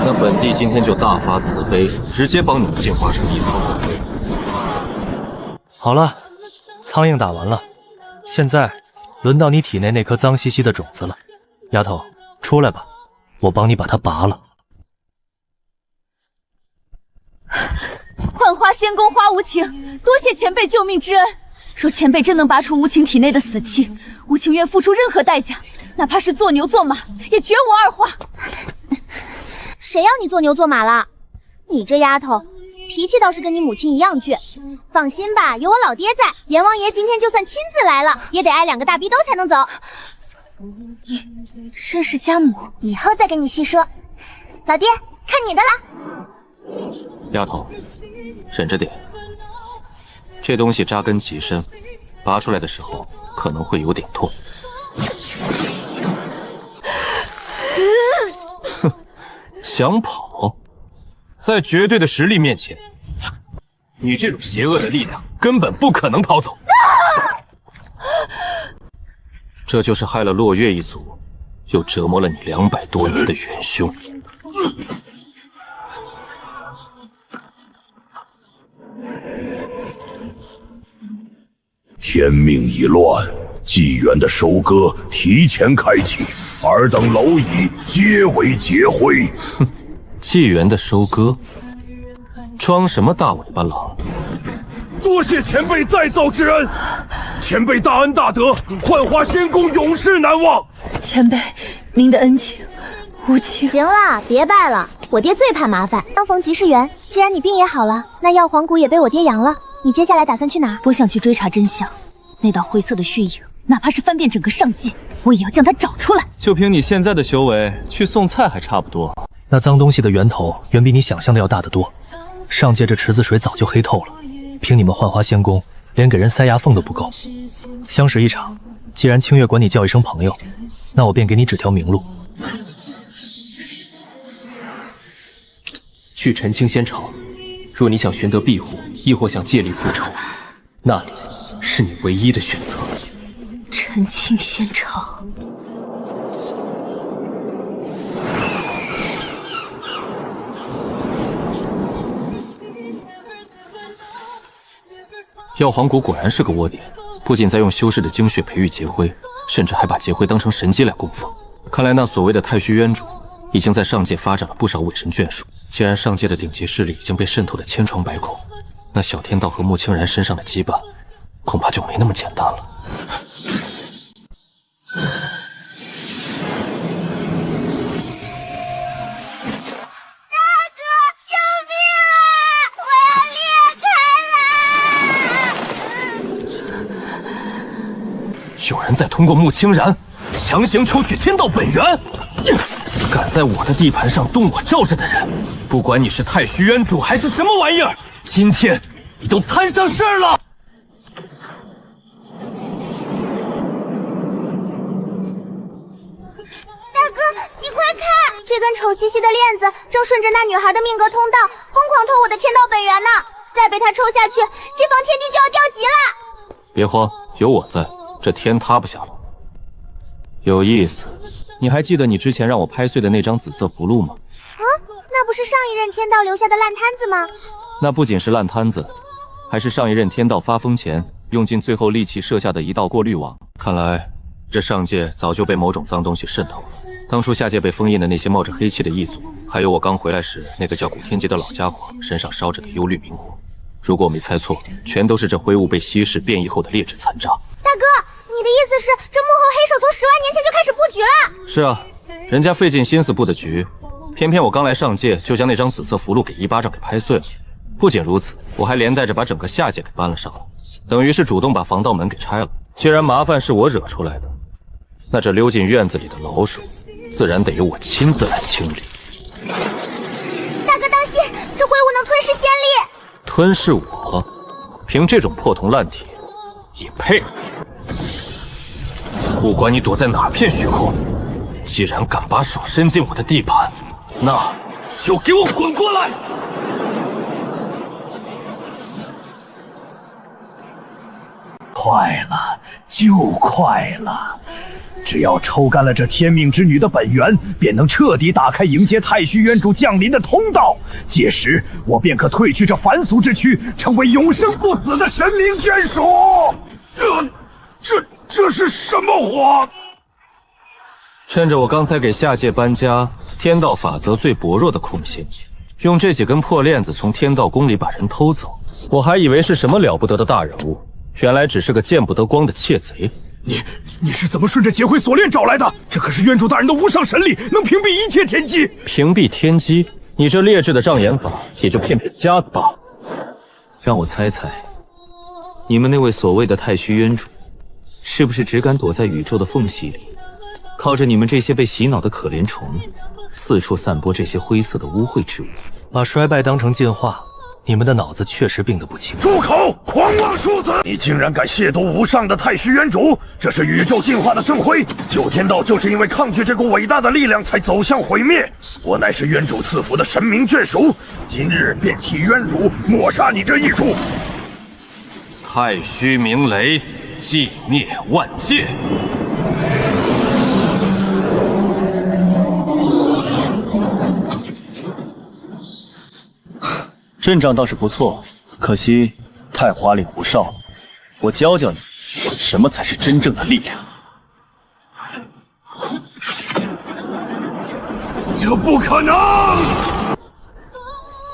那本帝今天就大发慈悲，直接帮你们进化成一苍魂。好了，苍蝇打完了，现在轮到你体内那颗脏兮兮的种子了。丫头，出来吧，我帮你把它拔了。幻花仙宫花无情，多谢前辈救命之恩。若前辈真能拔除无情体内的死气，无情愿付出任何代价，哪怕是做牛做马，也绝无二话。谁要你做牛做马了？你这丫头，脾气倒是跟你母亲一样倔。放心吧，有我老爹在，阎王爷今天就算亲自来了，也得挨2个大逼兜才能走。你真是家母？以后再跟你细说。老爹，看你的啦。丫头，忍着点，这东西扎根极深，拔出来的时候可能会有点痛。哼，想跑？在绝对的实力面前，你这种邪恶的力量根本不可能跑走。这就是害了落月一族，又折磨了你200多年的元凶。天命已乱，纪元的收割提前开启，尔等蝼蚁皆为劫灰。哼，纪元的收割，装什么大尾巴狼？多谢前辈再造之恩，前辈大恩大德，幻花仙宫永世难忘。前辈，您的恩情，无情。行了，别拜了，我爹最怕麻烦。相逢即是缘，既然你病也好了，那药皇谷也被我爹扬了。你接下来打算去哪？我想去追查真相，那道灰色的血影，哪怕是翻遍整个上界，我也要将它找出来。就凭你现在的修为，去送菜还差不多。那脏东西的源头远比你想象的要大得多。上界这池子水早就黑透了，凭你们幻花仙宫，连给人塞牙缝都不够。相识一场，既然清月管你叫一声朋友，那我便给你指条明路。去陈清仙朝，若你想寻得庇护，亦或想借力复仇，那里是你唯一的选择。陈清仙朝。药皇谷果然是个窝点，不仅在用修士的精血培育劫灰，甚至还把劫灰当成神机来供奉。看来那所谓的太虚渊主，已经在上界发展了不少伪神眷属。既然上界的顶级势力已经被渗透得千疮百孔，那小天道和穆清然身上的羁绊，恐怕就没那么简单了。有人在通过穆清然强行抽取天道本源，敢在我的地盘上动我罩着的人，不管你是太虚渊主还是什么玩意儿，今天你都摊上事儿了！大哥，你快看，这根丑兮兮的链子正顺着那女孩的命格通道疯狂偷我的天道本源呢！再被他抽下去，这方天地就要掉级了！别慌，有我在。这天塌不下了。有意思，你还记得你之前让我拍碎的那张紫色符箓吗？啊，那不是上一任天道留下的烂摊子吗？那不仅是烂摊子，还是上一任天道发疯前用尽最后力气设下的一道过滤网。看来这上界早就被某种脏东西渗透了。当初下界被封印的那些冒着黑气的异族，还有我刚回来时那个叫古天杰的老家伙身上烧着的幽绿明火，如果我没猜错，全都是这灰雾被稀释变异后的劣质残渣。大哥，你的意思是这幕后黑手从10万年前就开始布局了？是啊，人家费尽心思布的局，偏偏我刚来上界就将那张紫色符箓给一巴掌给拍碎了。不仅如此，我还连带着把整个下界给搬了上来，等于是主动把防盗门给拆了。既然麻烦是我惹出来的，那这溜进院子里的老鼠，自然得由我亲自来清理。大哥当心，这灰雾能吞噬仙力。吞噬我？凭这种破铜烂铁，也配？不管你躲在哪片虚空，既然敢把手伸进我的地盘，那就给我滚过来！快了，就快了！只要抽干了这天命之女的本源，便能彻底打开迎接太虚渊主降临的通道。届时，我便可褪去这凡俗之躯，成为永生不死的神明眷属。这是什么话？趁着我刚才给下界搬家天道法则最薄弱的空隙，用这几根破链子从天道宫里把人偷走，我还以为是什么了不得的大人物，原来只是个见不得光的窃贼。你是怎么顺着劫灰锁链找来的？这可是渊主大人的无上神力，能屏蔽一切天机。屏蔽天机？你这劣质的障眼法也就骗骗瞎子罢了。让我猜猜，你们那位所谓的太虚渊主，是不是只敢躲在宇宙的缝隙里，靠着你们这些被洗脑的可怜虫，四处散播这些灰色的污秽之物？把衰败当成进化，你们的脑子确实病得不轻。住口！狂妄数字！你竟然敢亵渎无上的太虚渊主！这是宇宙进化的圣辉，九天道就是因为抗拒这股伟大的力量才走向毁灭。我乃是渊主赐福的神明眷属，今日便替渊主抹杀你这一术。太虚鸣雷，寂灭万界。阵仗倒是不错，可惜太华岭无少。我教教你，什么才是真正的力量。这不可能！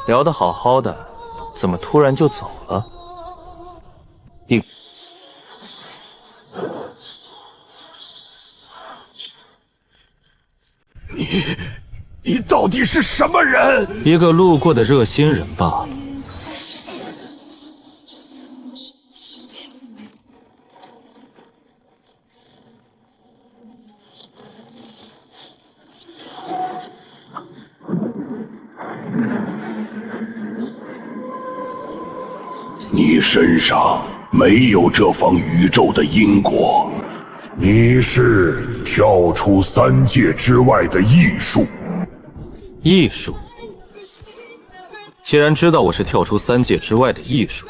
聊得好好的，怎么突然就走了？你到底是什么人？一个路过的热心人罢了。你身上没有这方宇宙的因果，你是跳出三界之外的异术。异术？既然知道我是跳出三界之外的异术，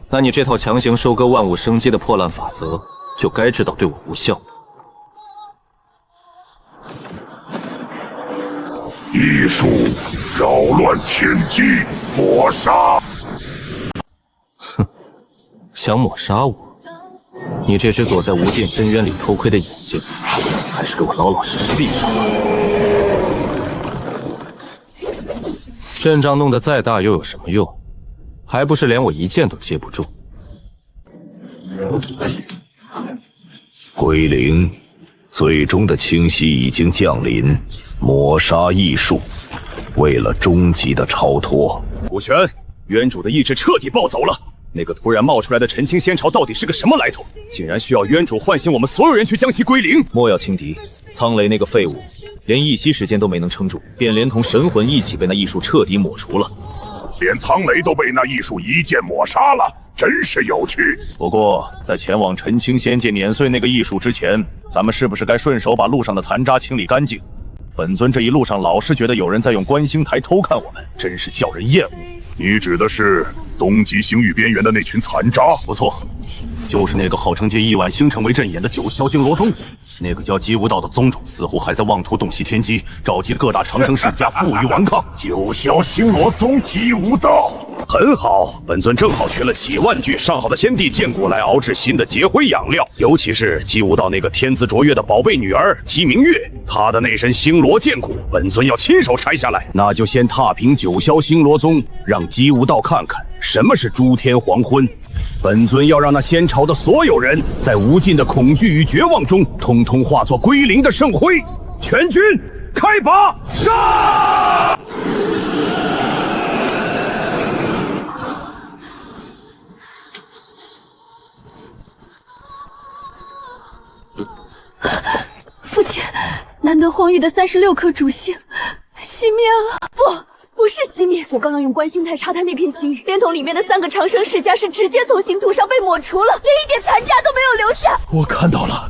那你这套强行收割万物生机的破烂法则，就该知道对我无效。异术扰乱天机，抹杀。哼，想抹杀我？你这只躲在无尽深渊里偷窥的眼睛，还是给我老老实实闭上吧。阵仗弄得再大又有什么用？还不是连我一剑都接不住。归零，最终的清晰已经降临。抹杀异术，为了终极的超脱。古玄，渊主的意志彻底暴走了。那个突然冒出来的陈清仙朝到底是个什么来头？竟然需要渊主唤醒我们所有人去将其归零？莫要轻敌，苍雷那个废物，连一息时间都没能撑住，便连同神魂一起被那异术彻底抹除了。连苍雷都被那异术一剑抹杀了，真是有趣。不过，在前往陈清仙界碾碎那个异术之前，咱们是不是该顺手把路上的残渣清理干净？本尊这一路上老是觉得有人在用观星台偷看我们，真是叫人厌恶。你指的是东极星域边缘的那群残渣？不错，就是那个号称借亿万星辰为阵眼的九霄星罗宗。那个叫姬无道的宗主似乎还在妄图洞悉天机，召集各大长生世家负隅顽抗。九霄星罗宗姬无道，很好，本尊正好缺了几万具上好的仙帝剑骨来熬制新的劫灰养料，尤其是姬无道那个天资卓越的宝贝女儿姬明月，她的那身星罗剑骨，本尊要亲手拆下来。那就先踏平九霄星罗宗，让姬无道看看什么是诸天黄昏。本尊要让那仙朝的所有人在无尽的恐惧与绝望中，通通化作归零的圣辉。全军开拔，杀！父亲，难得荒域的36颗主星熄灭了。不是熄灭，我刚刚用观星台查探那片星域，连同里面的3个长生世家是直接从星图上被抹除了，连一点残渣都没有留下。我看到了，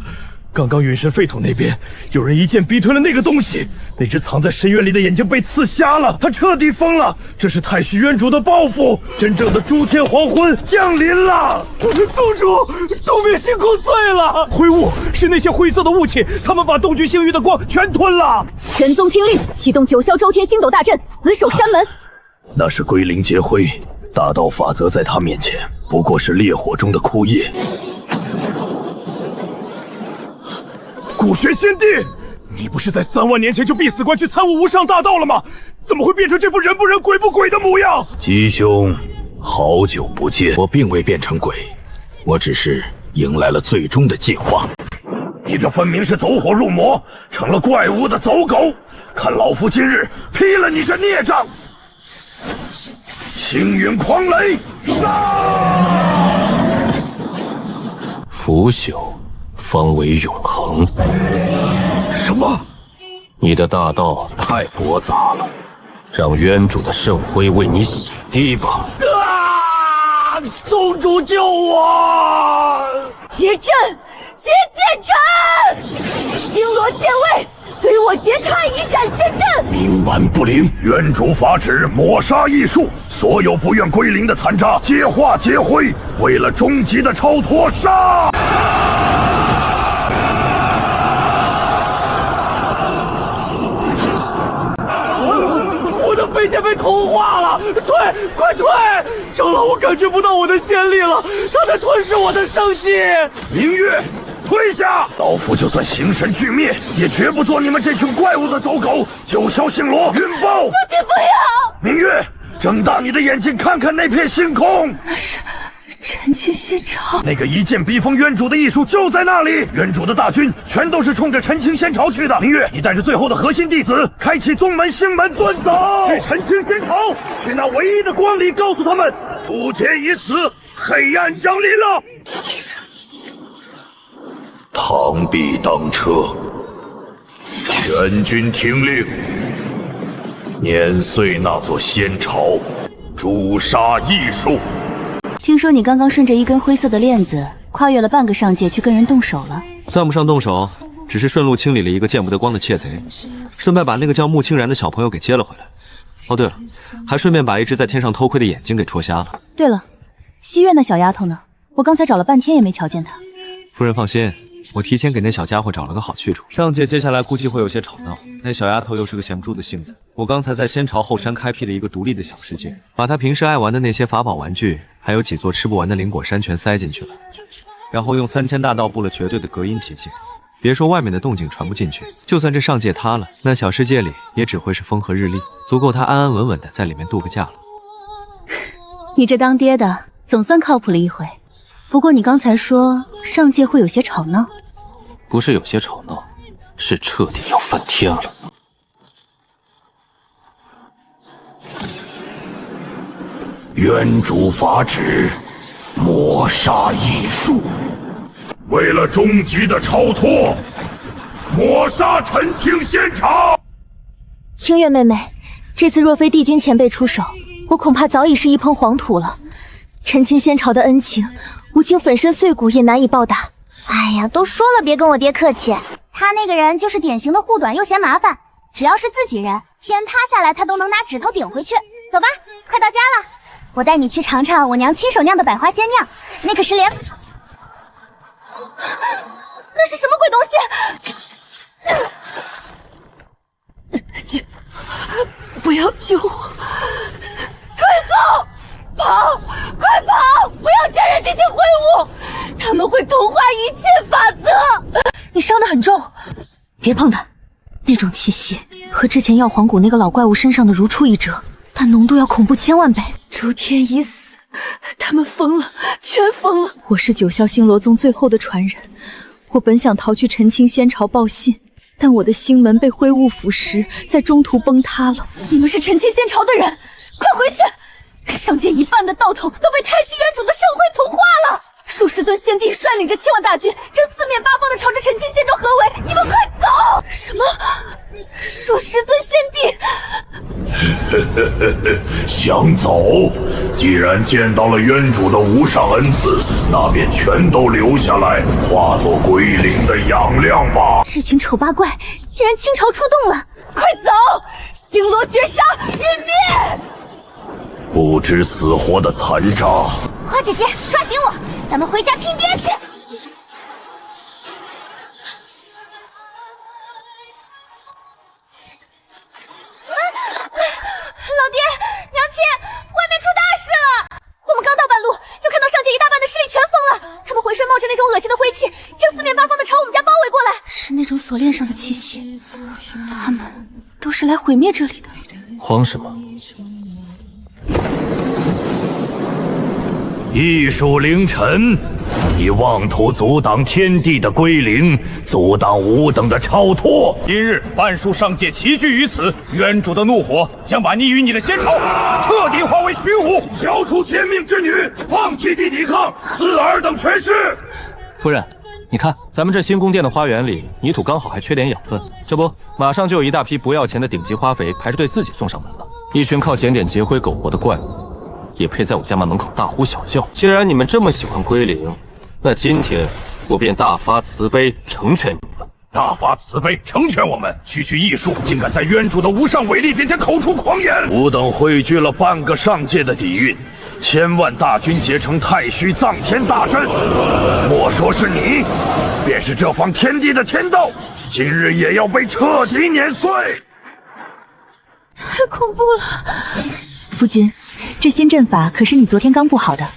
刚刚陨神废土那边有人一剑逼退了那个东西，那只藏在深渊里的眼睛被刺瞎了，他彻底疯了。这是太虚渊主的报复，真正的诸天黄昏降临了。宗主，东面星空碎了，灰雾是那些灰色的雾气，他们把东局星域的光全吞了。全宗听令，启动9霄周天星斗大阵，死守山门。那是归灵结灰，大道法则在他面前不过是烈火中的枯叶。古玄先帝，你不是在3万年前就必死关去参悟无上大道了吗？怎么会变成这副人不人鬼不鬼的模样？吉兄，好久不见。我并未变成鬼，我只是迎来了最终的进化。你这分明是走火入魔，成了怪物的走狗！看老夫今日劈了你这孽障！星云狂雷，杀！腐朽方为永恒。什么？你的大道太驳杂了，让渊主的圣辉为你洗涤吧。宗主救我！结阵，结剑阵！星罗剑位，随我结太一斩结阵！冥顽不灵，渊主法旨，抹杀异术，所有不愿归零的残渣皆化皆灰，为了终极的超脱，杀！我的飞剑被同化了，退，快退！长老，我感觉不到我的仙力了，他在吞噬我的生机。明月，退下！老夫就算形神俱灭，也绝不做你们这群怪物的走狗。9霄星罗，云豹！父亲不要！明月，睁大你的眼睛，看看那片星空。那是陈清仙朝，那个一剑逼疯渊主的艺术就在那里。渊主的大军全都是冲着陈清仙朝去的。明月，你带着最后的核心弟子，开启宗门星门遁走，去陈清仙朝，去那唯一的光里，告诉他们，诸天已死，黑暗降临了。螳臂当车，全军听令，碾碎那座仙朝，诛杀异术。听说你刚刚顺着一根灰色的链子，跨越了半个上界去跟人动手了。算不上动手，只是顺路清理了一个见不得光的窃贼，顺便把那个叫穆清然的小朋友给接了回来。哦，对了，还顺便把一只在天上偷窥的眼睛给戳瞎了。对了，西苑那小丫头呢？我刚才找了半天也没瞧见她。夫人放心，我提前给那小家伙找了个好去处。上界接下来估计会有些吵闹，那小丫头又是个闲不住的性子。我刚才在仙朝后山开辟了一个独立的小世界，把她平时爱玩的那些法宝玩具，还有几座吃不完的灵果山全塞进去了，然后用3000大道布了绝对的隔音结界。别说外面的动静传不进去，就算这上界塌了，那小世界里也只会是风和日丽，足够她安安稳稳的在里面度个假了。你这当爹的总算靠谱了一回。不过你刚才说上界会有些吵闹，不是有些吵闹，是彻底要翻天了。渊主法旨，抹杀异术。为了终极的超脱，抹杀陈清仙朝。清月妹妹，这次若非帝君前辈出手，我恐怕早已是一抔黄土了。陈清仙朝的恩情，无情粉身碎骨也难以报答。哎呀，都说了别跟我爹客气，他那个人就是典型的护短又嫌麻烦，只要是自己人，天塌下来他都能拿指头顶回去。走吧，快到家了，我带你去尝尝我娘亲手酿的百花仙酿，那可是连……那是什么鬼东西？不要救我！退后！跑！快跑！不要沾染这些秽物，他们会同化一切法则。你伤得很重，别碰它。那种气息和之前药皇谷那个老怪物身上的如出一辙，但浓度要恐怖1000万倍。诸天已死，他们疯了，全疯了。我是9霄星罗宗最后的传人，我本想逃去陈清仙朝报信，但我的星门被灰雾腐蚀，在中途崩塌了。你们是陈清仙朝的人，快回去！上界一半的道统都被太虚元主的圣辉同化了。数十尊仙帝率领着7万大军，正四面八方的朝着陈清仙州合围，你们快走！什么？恕师尊先帝。想走？既然见到了渊主的无上恩赐，那便全都留下来，化作归灵的养料吧。这群丑八怪竟然倾巢出动了！快走！星罗绝杀，陨灭！不知死活的残渣！花姐姐，抓紧我，咱们回家拼爹去！老爹，娘亲，外面出大事了！我们刚到半路，就看到上界一大半的势力全疯了，他们浑身冒着那种恶心的灰气，正四面八方的朝我们家包围过来，是那种锁链上的气息，他们都是来毁灭这里的。慌什么？艺术凌晨，你妄图阻挡天地的归零，阻挡吾等的超脱。今日半数上界齐聚于此，渊主的怒火将把你与你的仙朝彻底化为虚无。交出天命之女，放弃地抵抗，四尔等全尸。夫人，你看咱们这新宫殿的花园里，泥土刚好还缺点养分，这不，马上就有一大批不要钱的顶级花肥排着队自己送上门了。一群靠捡点劫灰苟活的怪物，也配在我家门口大呼小叫？既然你们这么喜欢归零，那今天我便大发慈悲成全你们。大发慈悲成全我们，区区艺术竟敢在渊主的无上伟力面前口出狂言！吾等汇聚了半个上界的底蕴，千万大军结成太虚藏天大阵。莫说是你，便是这方天地的天道，今日也要被彻底碾碎！太恐怖了！夫君，这仙阵法可是你昨天刚布好的，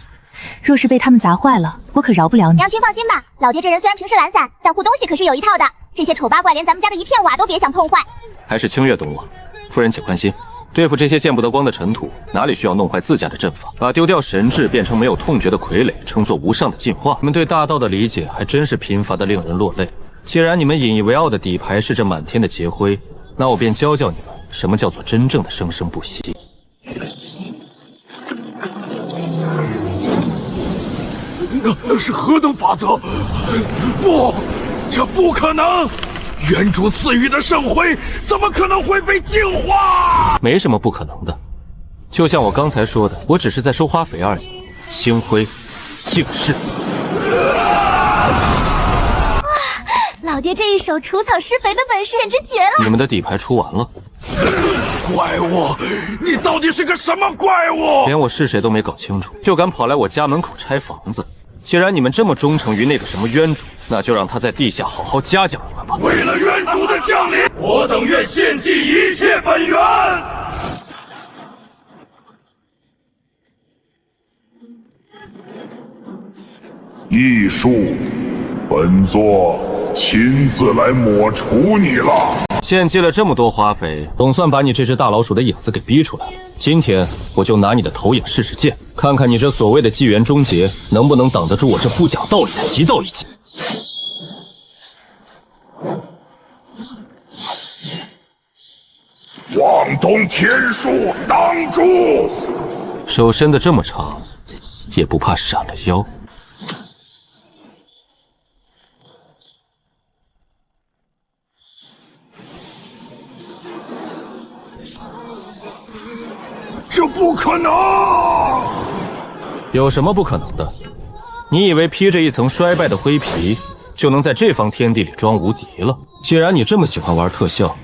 若是被他们砸坏了，我可饶不了你。娘亲放心吧，老爹这人虽然平时懒散，但护东西可是有一套的。这些丑八怪连咱们家的一片瓦都别想碰坏。还是清月懂我。夫人且宽心，对付这些见不得光的尘土，哪里需要弄坏自家的阵法？把丢掉神智变成没有痛觉的傀儡，称作无上的进化。你们对大道的理解还真是贫乏的令人落泪。既然你们引以为傲的底牌是这满天的劫灰，那我便教教你们什么叫做真正的生生不息。那是何等法则？不，这不可能！渊主赐予的圣辉怎么可能会被净化？没什么不可能的，就像我刚才说的，我只是在收花肥而已。星辉，净世。老爹这一手除草施肥的本事简直绝了！你们的底牌出完了。怪物，你到底是个什么怪物？连我是谁都没搞清楚，就敢跑来我家门口拆房子。既然你们这么忠诚于那个什么渊主，那就让他在地下好好嘉奖你们吧。为了渊主的降临，我等愿献祭一切本源。艺术，本座亲自来抹除你了。献祭了这么多花肥，总算把你这只大老鼠的影子给逼出来了。今天我就拿你的投影试试剑，看看你这所谓的纪元终结能不能挡得住我这不讲道理的极道一击。妄动天术，挡住！手伸得这么长，也不怕闪了腰。这不可能！有什么不可能的？你以为披着一层衰败的灰皮，就能在这方天地里装无敌了？既然你这么喜欢玩特效，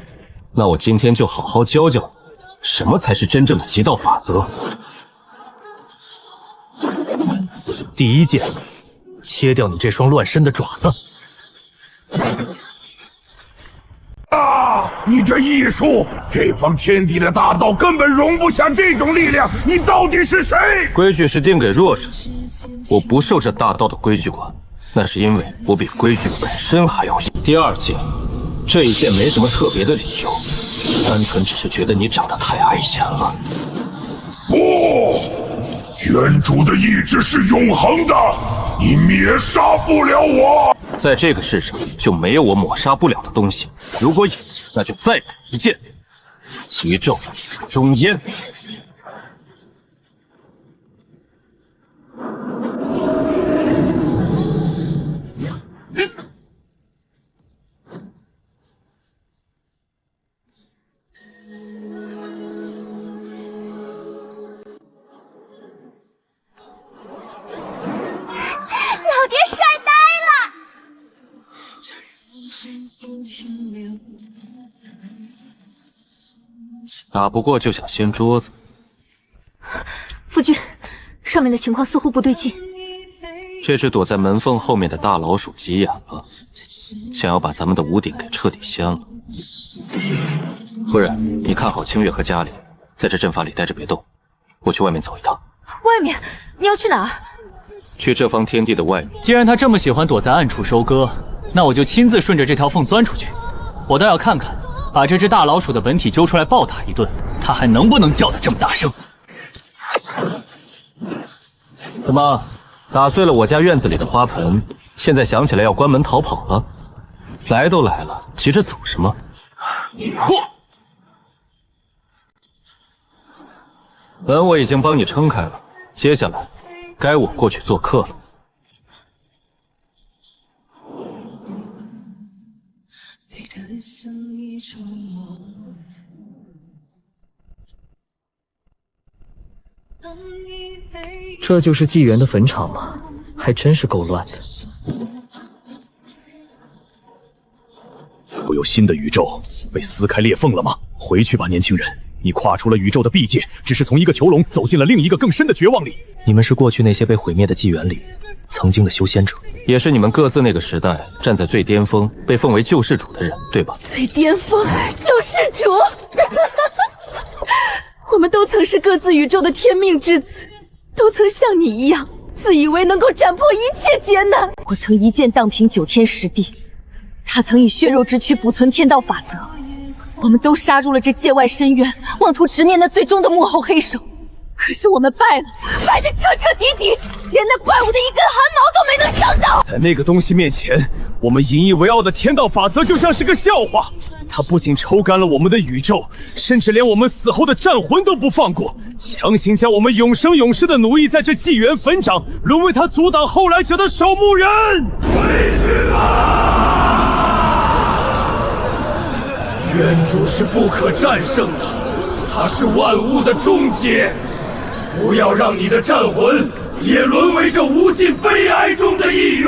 那我今天就好好教教你，什么才是真正的极道法则。第一剑，切掉你这双乱伸的爪子。你这艺术，这方天地的大道根本容不下这种力量，你到底是谁？规矩是定给弱者，我不受这大道的规矩管，那是因为我比规矩本身还要硬。第二剑，这一剑没什么特别的理由，单纯只是觉得你长得太碍眼了。不，渊主的意志是永恒的，你灭杀不了我。在这个世上就没有我抹杀不了的东西，如果有，那就再给一剑，宇宙终焉。打不过就想掀桌子。夫君，上面的情况似乎不对劲。这只躲在门缝后面的大老鼠急眼了，想要把咱们的屋顶给彻底掀了。夫人，你看好清月和家里，在这阵法里待着别动，我去外面走一趟。外面？你要去哪儿？去这方天地的外面。既然他这么喜欢躲在暗处收割，那我就亲自顺着这条缝钻出去。我倒要看看，把这只大老鼠的本体揪出来暴打一顿，它还能不能叫得这么大声？怎么，打碎了我家院子里的花盆，现在想起来要关门逃跑了？来都来了，急着走什么？门我已经帮你撑开了，接下来该我过去做客了。这就是纪元的坟场吗？还真是够乱的。不有新的宇宙被撕开裂缝了吗？回去吧，年轻人，你跨出了宇宙的边界，只是从一个囚笼走进了另一个更深的绝望里。你们是过去那些被毁灭的纪元里曾经的修仙者，也是你们各自那个时代站在最巅峰、被奉为救世主的人，对吧？最巅峰，救世主。我们都曾是各自宇宙的天命之子，都曾像你一样，自以为能够斩破一切艰难。我曾一剑荡平9天10地，他曾以血肉之躯保存天道法则。我们都杀入了这界外深渊，妄图直面那最终的幕后黑手。可是我们败了，败得彻彻底底，连那怪物的一根汗毛都没能伤到。在那个东西面前，我们引以为傲的天道法则就像是个笑话。它不仅抽干了我们的宇宙，甚至连我们死后的战魂都不放过，强行将我们永生永世的奴役在这纪元坟场，沦为他阻挡后来者的守墓人。回去吧！原主是不可战胜的，它是万物的终结。不要让你的战魂也沦为这无尽悲哀中的一员。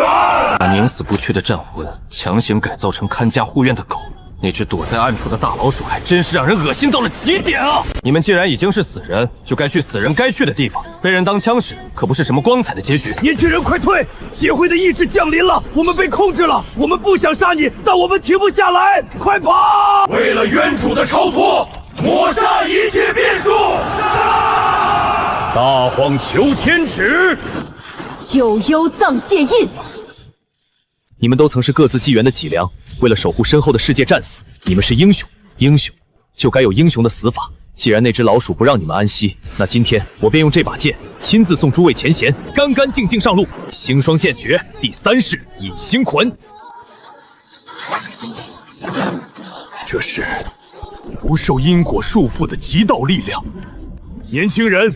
把宁死不屈的战魂强行改造成看家护院的狗，那只躲在暗处的大老鼠还真是让人恶心到了极点啊！你们既然已经是死人，就该去死人该去的地方。被人当枪使，可不是什么光彩的结局。年轻人，快退！协会的意志降临了，我们被控制了。我们不想杀你，但我们停不下来，快跑！为了原主的超脱，抹杀一切变数。大荒求天旨，九幽藏界印。你们都曾是各自纪元的脊梁，为了守护身后的世界战死。你们是英雄，英雄就该有英雄的死法。既然那只老鼠不让你们安息，那今天我便用这把剑亲自送诸位前贤干干净净上路。星霜剑诀第3式引星魂。这是不受因果束缚的极道力量。年轻人，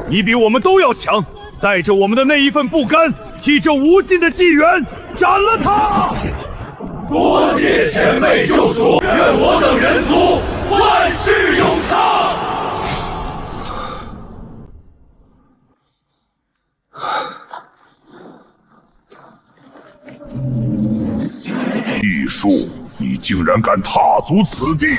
你比我们都要强，带着我们的那一份不甘，替这无尽的纪元斩了他！多谢前辈救赎，愿我等人族万世永昌。异术，你竟然敢踏足此地！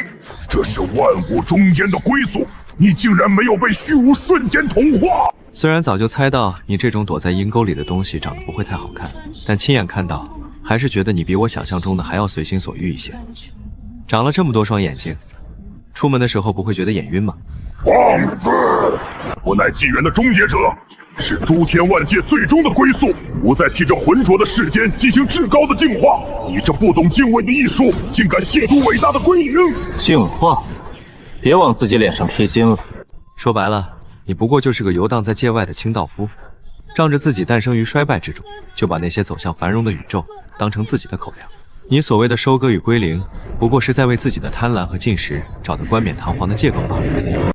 这是万物中焉的归宿，你竟然没有被虚无瞬间同化！虽然早就猜到你这种躲在阴沟里的东西长得不会太好看，但亲眼看到，还是觉得你比我想象中的还要随心所欲一些。长了这么多双眼睛，出门的时候不会觉得眼晕吗？放肆！我乃纪元的终结者，是诸天万界最终的归宿，不再替这浑浊的世间进行至高的净化。你这不懂敬畏的艺术，竟敢亵渎伟大的归零！净化？别往自己脸上贴金了。说白了，你不过就是个游荡在界外的清道夫，仗着自己诞生于衰败之中，就把那些走向繁荣的宇宙当成自己的口粮。你所谓的收割与归零，不过是在为自己的贪婪和进食找的冠冕堂皇的借口罢了。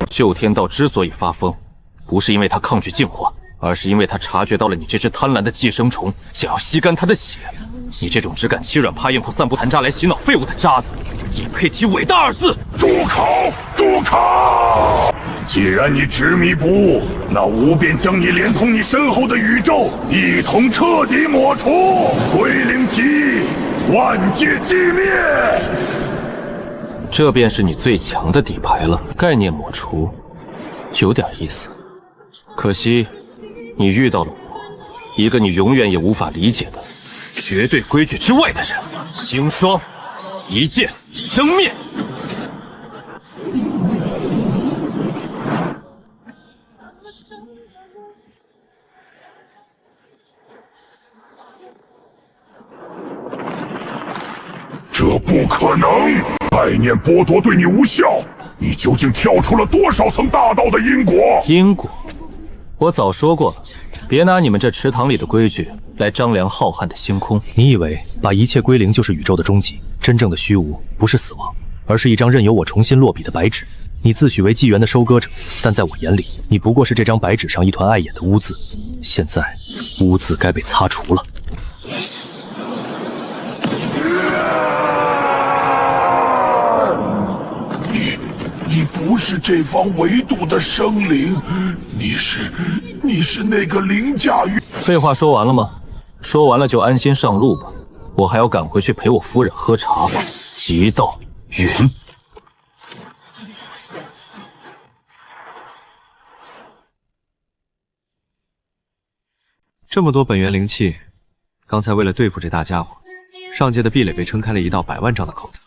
救天道之所以发疯，不是因为他抗拒净化，而是因为他察觉到了你这只贪婪的寄生虫想要吸干他的血。你这种只敢欺软怕硬或散布残渣来洗脑废物的渣子，也配提伟大2字？住口！住口！既然你执迷不悟，那吾便将你连同你身后的宇宙一同彻底抹除，归零即万界寂灭。这便是你最强的底牌了。概念抹除，有点意思。可惜，你遇到了我，一个你永远也无法理解的绝对规矩之外的人。星霜，一剑生灭。这不可能！百念剥夺对你无效，你究竟跳出了多少层大道的因果？因果，我早说过了，别拿你们这池塘里的规矩来张量浩瀚的星空。你以为把一切归零就是宇宙的终极？真正的虚无不是死亡，而是一张任由我重新落笔的白纸。你自诩为纪元的收割者，但在我眼里，你不过是这张白纸上一团碍眼的污渍。现在，污渍该被擦除了。你不是这方维度的生灵，你是那个凌驾于……废话说完了吗？说完了就安心上路吧，我还要赶回去陪我夫人喝茶。极道云，这么多本源灵气，刚才为了对付这大家伙，上界的壁垒被撑开了一道100万丈的口子。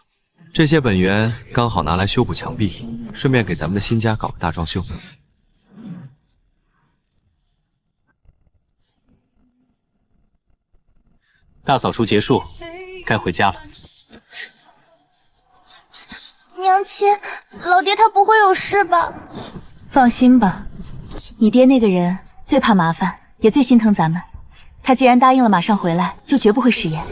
这些本源刚好拿来修补墙壁，顺便给咱们的新家搞个大装修。大扫除结束，该回家了。娘亲，老爹他不会有事吧？放心吧，你爹那个人最怕麻烦，也最心疼咱们。他既然答应了马上回来，就绝不会食言。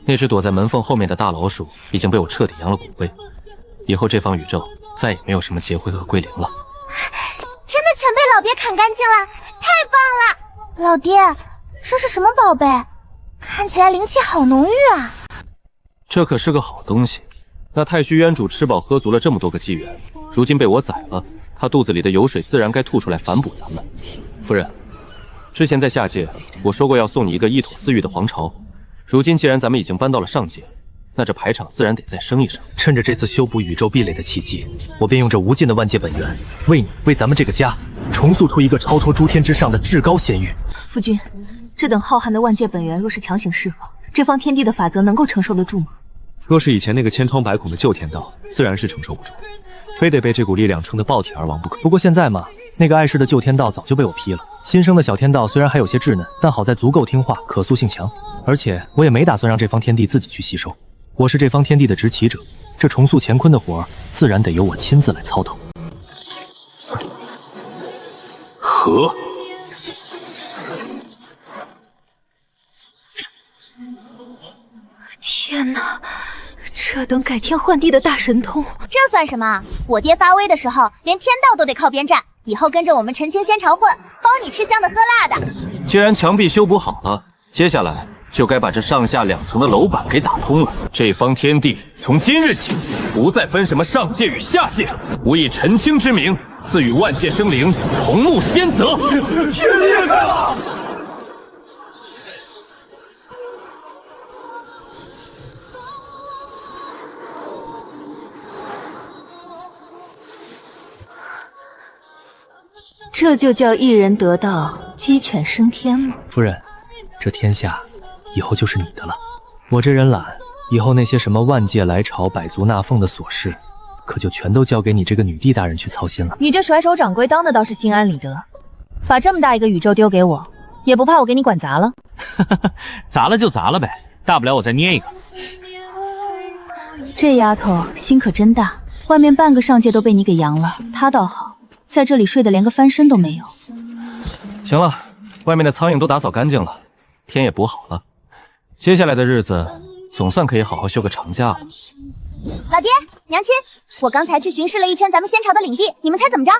那只躲在门缝后面的大老鼠已经被我彻底扬了骨灰，以后这方宇宙再也没有什么劫灰和归零了。真的全被老爹砍干净了，太棒了！老爹，这是什么宝贝？看起来灵气好浓郁啊！这可是个好东西。那太虚渊主吃饱喝足了这么多个纪元，如今被我宰了，他肚子里的油水自然该吐出来反哺咱们。夫人，之前在下界我说过要送你一个一统四域的皇朝。如今既然咱们已经搬到了上界，那这排场自然得再升一升。趁着这次修补宇宙壁垒的契机，我便用这无尽的万界本源，为你，为咱们这个家，重塑出一个超脱诸天之上的至高仙域。夫君，这等浩瀚的万界本源若是强行释放，这方天地的法则能够承受得住吗？若是以前那个千疮百孔的旧天道，自然是承受不住，非得被这股力量撑得爆体而亡不可。不过现在嘛，那个碍事的旧天道早就被我劈了。新生的小天道虽然还有些稚嫩，但好在足够听话，可塑性强。而且我也没打算让这方天地自己去吸收，我是这方天地的执旗者，这重塑乾坤的活儿自然得由我亲自来操刀。和天哪，这等改天换地的大神通，这算什么？我爹发威的时候，连天道都得靠边站。以后跟着我们陈清仙朝混，包你吃香的喝辣的。既然墙壁修补好了，接下来就该把这上下2层的楼板给打通了。这方天地从今日起，不再分什么上界与下界，吾以陈清之名，赐予万界生灵同沐仙泽。天裂开了！这就叫一人得道，鸡犬升天吗？夫人，这天下以后就是你的了。我这人懒，以后那些什么万界来朝、百足纳凤的琐事，可就全都交给你这个女帝大人去操心了。你这甩手掌柜当的倒是心安理得，把这么大一个宇宙丢给我，也不怕我给你管砸了？砸了就砸了呗，大不了我再捏一个。这丫头心可真大，外面半个上界都被你给扬了，她倒好，在这里睡得连个翻身都没有。行了，外面的苍蝇都打扫干净了，天也补好了，接下来的日子总算可以好好休个长假了。老爹，娘亲，我刚才去巡视了一圈咱们仙朝的领地，你们猜怎么着？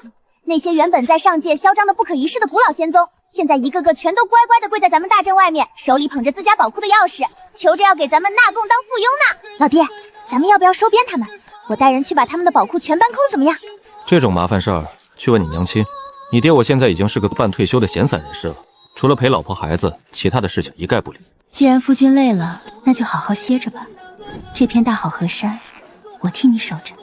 那些原本在上界嚣张的不可一世的古老仙宗，现在一个个全都乖乖的跪在咱们大阵外面，手里捧着自家宝库的钥匙，求着要给咱们纳贡当附庸呢。老爹，咱们要不要收编他们？我带人去把他们的宝库全搬空，怎么样？这种麻烦事儿，去问你娘亲。你爹我现在已经是个半退休的闲散人士了，除了陪老婆孩子，其他的事情一概不理。既然夫君累了，那就好好歇着吧。这片大好河山，我替你守着。